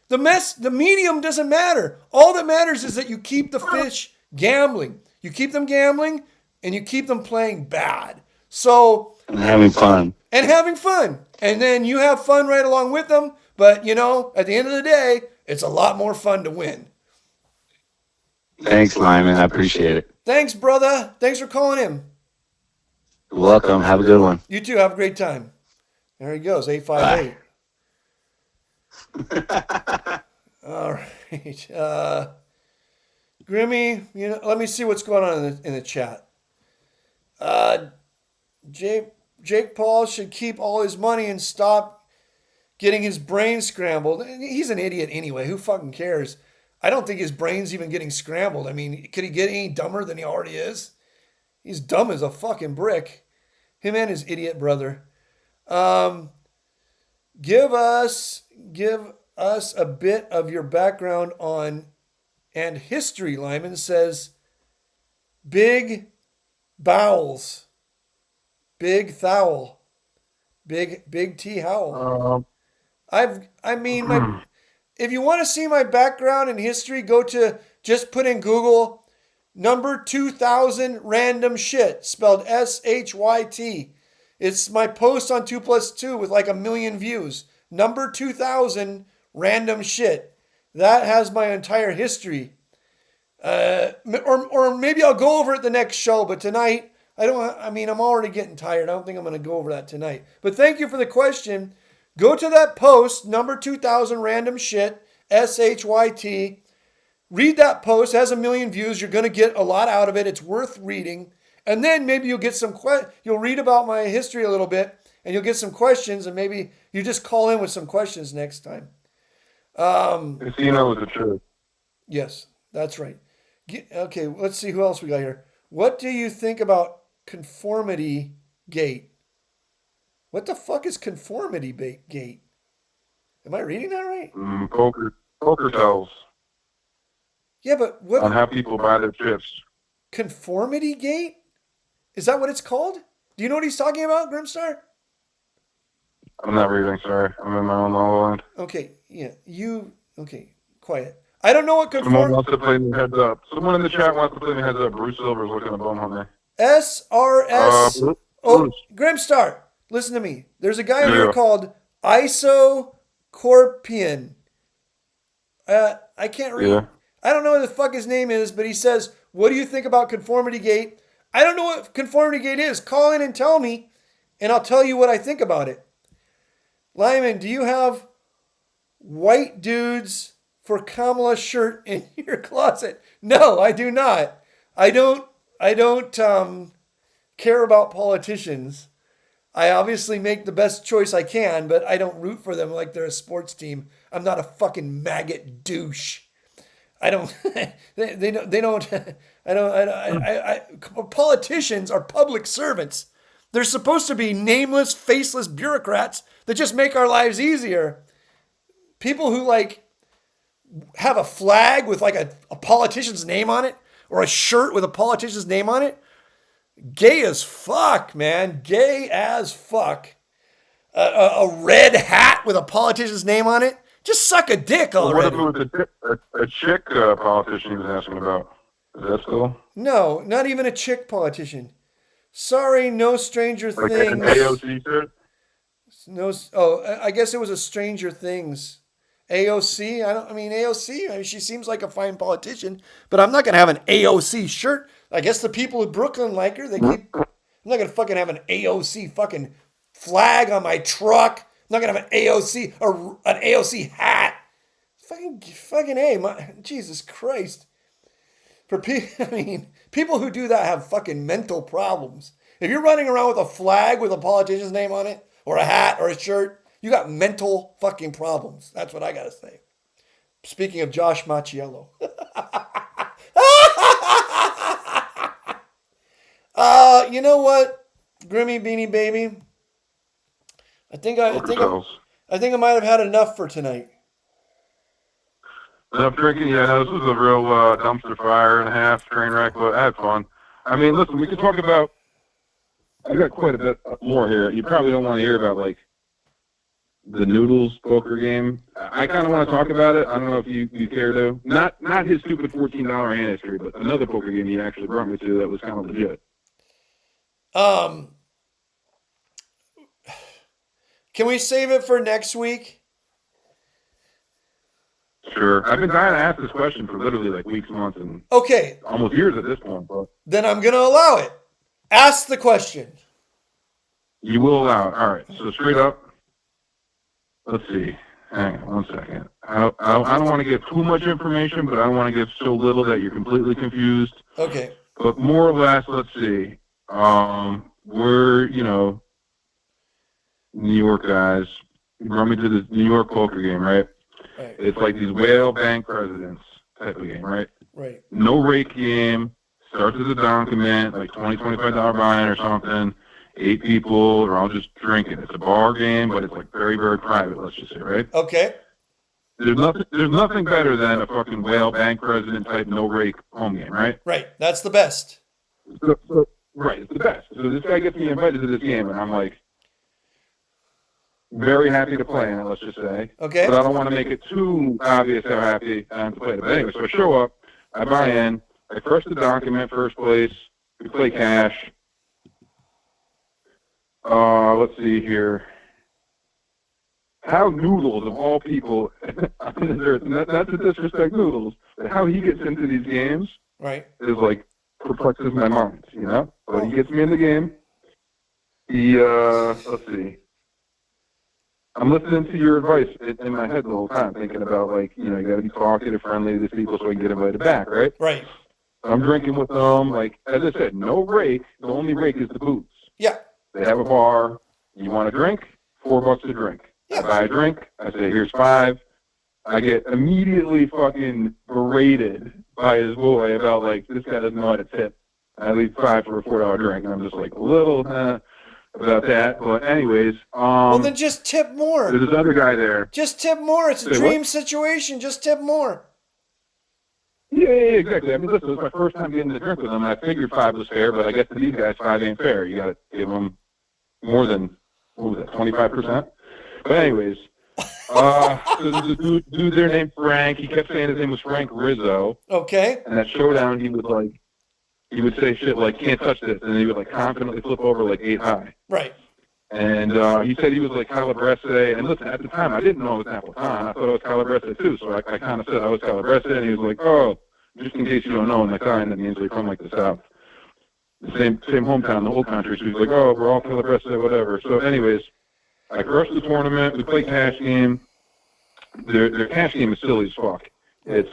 The medium doesn't matter. All that matters is that you keep the fish Gambling. You keep them gambling, and you keep them playing bad. So And having fun. And having fun. And then you have fun right along with them. But, you know, at the end of the day, it's a lot more fun to win. Thanks, Lyman. I appreciate it. Thanks, brother. Thanks for calling in. You're welcome. Have a good one. You too. Have a great time. There he goes, 858. All right. Grimmy, you know, let me see what's going on in the chat. Jake Paul should keep all his money and stop getting his brain scrambled. He's an idiot anyway. Who fucking cares? I don't think his brain's even getting scrambled. I mean, could he get any dumber than he already is? He's dumb as a fucking brick. Him and his idiot brother. Give us a bit of your background on and history. Lyman says, big bowels. Big Thowell. Big T Howell. If you want to see my background and history, just put in Google number 2000 random shit, spelled SHYT. It's my post on 2+2 with like 1 million views. Number 2000 random shit. That has my entire history. Or maybe I'll go over it the next show, but tonight, I'm already getting tired. I don't think I'm going to go over that tonight. But thank you for the question. Go to that post, number 2000 random shit, SHYT. Read that post. It has 1 million views. You're going to get a lot out of it. It's worth reading. And then maybe you'll get you'll read about my history a little bit, and you'll get some questions, and maybe you just call in with some questions next time. Casino is the truth. Yes, that's right. Okay, let's see who else we got here. What do you think about conformity gate? What the fuck is conformity gate? Am I reading that right? Poker tells. Yeah, but what? On how people buy their chips. Conformity gate? Is that what it's called? Do you know what he's talking about, Grimstar? I'm not reading, sorry. I'm in my own land. Okay, yeah. Okay, quiet. I don't know what Someone wants to play me heads up. Someone in the chat wants to play me heads up. Bruce Silver's looking to bum on me. SRS. Grimstar, listen to me. There's a guy here called Isocorpian. I can't read. Yeah. I don't know what the fuck his name is, but he says, what do you think about conformity gate? I don't know what conformity gate is. Call in and tell me, and I'll tell you what I think about it. Lyman, do you have white dudes for Kamala shirt in your closet? No, I do not. I don't care about politicians. I obviously make the best choice I can, but I don't root for them like they're a sports team. I'm not a fucking maggot douche. Politicians are public servants. They're supposed to be nameless, faceless bureaucrats that just make our lives easier. People who have a flag with a politician's name on it, or a shirt with a politician's name on it. Gay as fuck, man. Gay as fuck. A red hat with a politician's name on it. Just suck a dick already. What if it was a chick politician he was asking about? Is that still? No, not even a chick politician. Sorry, no Stranger Things. Like an AOC shirt? No. I guess it was a Stranger Things. AOC? AOC, she seems like a fine politician, but I'm not going to have an AOC shirt. I guess the people of Brooklyn like her. I'm not going to fucking have an AOC fucking flag on my truck. I'm not going to have an AOC or an AOC hat. Fucking A. Jesus Christ. People who do that have fucking mental problems. If you're running around with a flag with a politician's name on it, or a hat or a shirt, you got mental fucking problems. That's what I got to say. Speaking of Josh Macchiello. You know what, Grimmy Beanie Baby? I think I might have had enough for tonight. Enough drinking? Yeah, this was a real dumpster fire and a half, train wreck, but I had fun. Listen, we could talk about, I got quite a bit more here. You probably don't want to hear about, the Noodles poker game. I kind of want to talk about it. I don't know if you care to. Not his stupid $14 hand history, but another poker game he actually brought me to that was kind of legit. Can we save it for next week? Sure. I've been dying to ask this question for literally like weeks, months, and Okay. almost years at this point. But then I'm going to allow it. Ask the question. You will allow it. All right. So straight up, let's see. Hang on 1 second. I don't want to give too much information, but I don't want to give so little that you're completely confused. Okay. But more or less, let's see. We're, New York guys. You brought me to this New York poker game, right? Right. It's like these whale bank presidents type of game, right? Right. No rake game. Starts as a document, like $25 buy-in or something. 8 people are all just drinking. It's a bar game, but it's like very, very private, let's just say, right? Okay. There's nothing better than a fucking whale bank president type no rake home game, right? Right. That's the best. Right, it's the best. So this guy gets me invited to this game, and I'm like very happy to play in it, let's just say. Okay. But I don't want to make it too obvious how happy I am to play it. But anyway, so I show up, I buy in, I crush the document first place, we play cash. Let's see here. How Noodles, of all people, not to disrespect Noodles, but how he gets into these games right. is like perplexes my mind, But he gets me in the game. Let's see. I'm listening to your advice in my head the whole time, thinking about you got to be talkative, friendly to these people so I can get invited back, right? Right. I'm drinking with them. As I said, no rake. The only rake is the booze. Yeah. They have a bar. You want a drink? $4 a drink. Yeah. I buy a drink. I say, here's 5. I get immediately fucking berated by his boy about this guy doesn't know how to tip. I leave 5 for a $4 drink, and I'm just a little about that. But anyways, well then just tip more. There's this other guy there. Just tip more. It's a dream situation. Just tip more. Yeah, exactly. I mean, listen, it was my first time getting to drink with them, and I figured 5 was fair, but I guess to these guys 5 ain't fair. You got to give them more than, 25%? But anyways, so there's a dude there named Frank. He kept saying his name was Frank Rizzo. Okay. And that showdown, he would say shit like, can't touch this, and then he would confidently flip over 8 high. Right. And he said he was Calabrese. And listen, at the time, I didn't know it was Napolitan. I thought it was Calabrese too. So I kind of said I was Calabrese. And he was like, oh, just in case you don't know, in Italian, that means they're from the South. The same hometown, the whole country. So he's like, oh, we're all Calabrese, whatever. So anyways, I crushed the tournament. We play cash game. Their cash game is silly as fuck. It's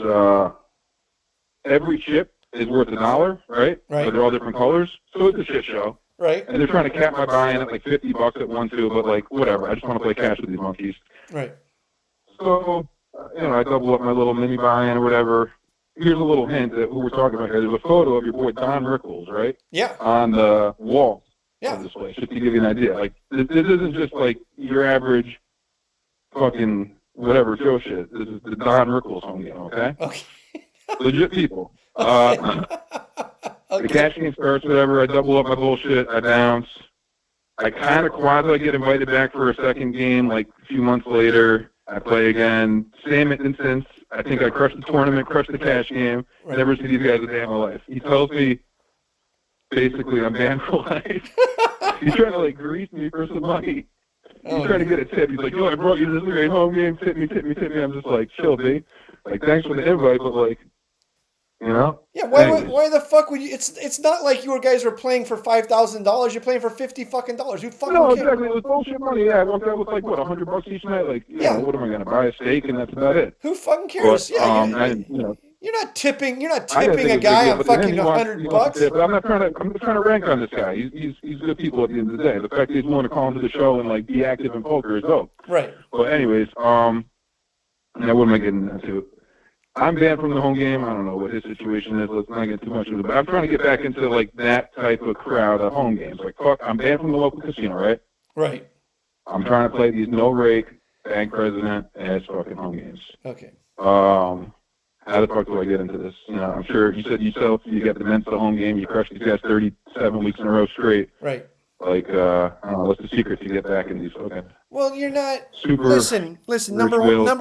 every chip is worth $1, right? Right. But they're all different colors. So it's a shit show. Right. And they're trying to cap my buy-in at $50 at 1, 2, but whatever. I just want to play cash with these monkeys. Right. So, I double up my little mini buy-in or whatever. Here's a little hint at who we're talking about here. There's a photo of your boy Don Rickles, right? Yeah. On the wall yeah. of this place, just to give you an idea. This isn't just your average fucking whatever Joe shit. This is the Don Rickles home game, okay? Okay. Legit people. Okay. The cash game starts, whatever. I double up my bullshit. I bounce. I kind of quasi get invited back for a second game, a few months later. I play again. Same instance. I think I crushed the tournament, crushed the cash game. Right. Never see these guys a day in my life. He tells me, basically, I'm banned for life. He's trying to, grease me for some money. He's trying to get a tip. He's like, yo, I brought you this great home game. Tip me. I'm just chill, B. Thanks for the invite, but, Yeah, why the fuck would you? It's not like you guys were playing for $5,000. You're playing for $50 fucking. Who fucking No, cares? exactly. It was bullshit money. Yeah, I walked out with $100 each night. Yeah. What am I gonna buy? A steak, and that's about it. Who fucking cares? But, you're not tipping. You're not tipping a guy on fucking $100. But I'm not trying to rank on this guy. He's good people at the end of the day. The fact that he's willing to call into the show and be active in poker is dope. Right. But anyways, what am I getting into? I'm banned from the home game. I don't know what his situation is. Let's not get too much into it. But I'm trying to get back into that type of crowd of home games. Fuck, I'm banned from the local casino, right? Right. I'm trying to play these no rake, bank president ass fucking home games. Okay. How the fuck do I get into this? I'm sure you said yourself you got the Mensa home game. You crushed these guys 37 weeks in a row straight. Right. Like, I don't know, what's the secret to get back in these fucking Well, you're not. super? Listen. Number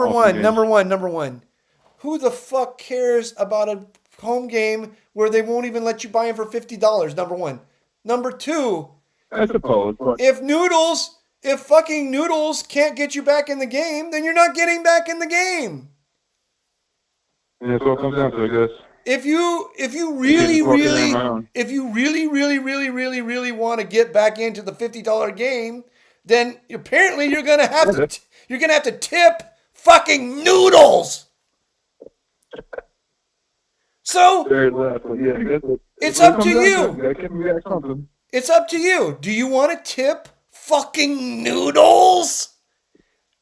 one. Who the fuck cares about a home game where they won't even let you buy in for $50? Number one. Number two. I suppose. But If fucking Noodles can't get you back in the game, then you're not getting back in the game. and that's what it comes down to, I guess. If you really want to get back into the $50 game, then apparently you're gonna have to tip fucking Noodles. So it's up to you. It's up to you. Do you want to tip fucking Noodles?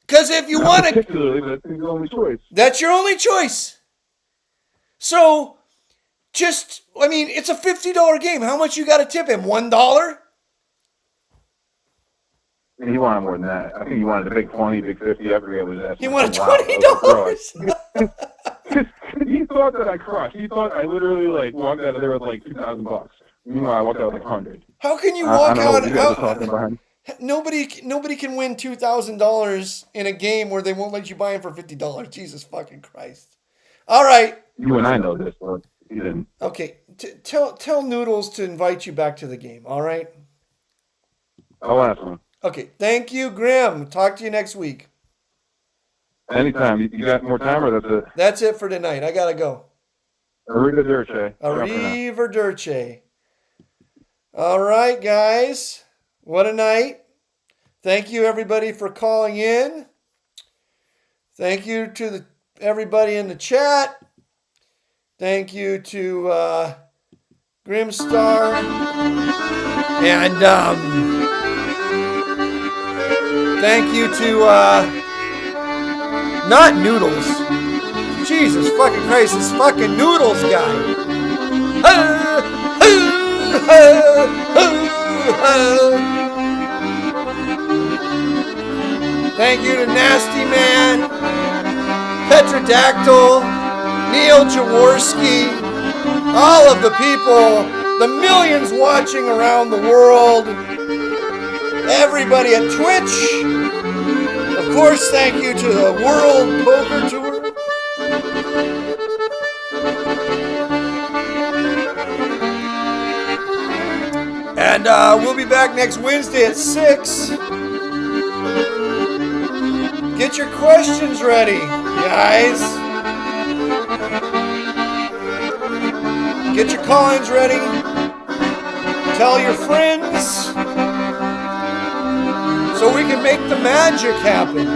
Because if you want to, that's the only choice. That's your only choice. So, it's a $50 game. How much you got to tip him? $1? He wanted more than that. I think he wanted the big 20, big 50. I forget what it was. He wanted $20. He thought that I crushed. He thought I literally walked out of there with $2,000. Meanwhile, I walked out with $100. How can you walk out? Talking Nobody can win $2,000 in a game where they won't let you buy in for $50. Jesus fucking Christ! All right. You and I know this, but he didn't. Okay, tell Noodles to invite you back to the game. All right. I'll ask him. Okay, thank you, Grim. Talk to you next week. Anytime. You got more time, or that's it? That's it for tonight. I gotta go. Arrivederci. Arrivederci. All right, guys. What a night. Thank you, everybody, for calling in. Thank you to everybody in the chat. Thank you to Grimstar. And thank you to not Noodles. Jesus fucking Christ, this fucking Noodles guy. Thank you to Nasty Man, Petrodactyl, Neil Jaworski, all of the people, the millions watching around the world, everybody at Twitch. Of course, thank you to the World Poker Tour. And we'll be back next Wednesday at 6. Get your questions ready, guys. Get your call-ins ready. Tell your friends so we can make the magic happen.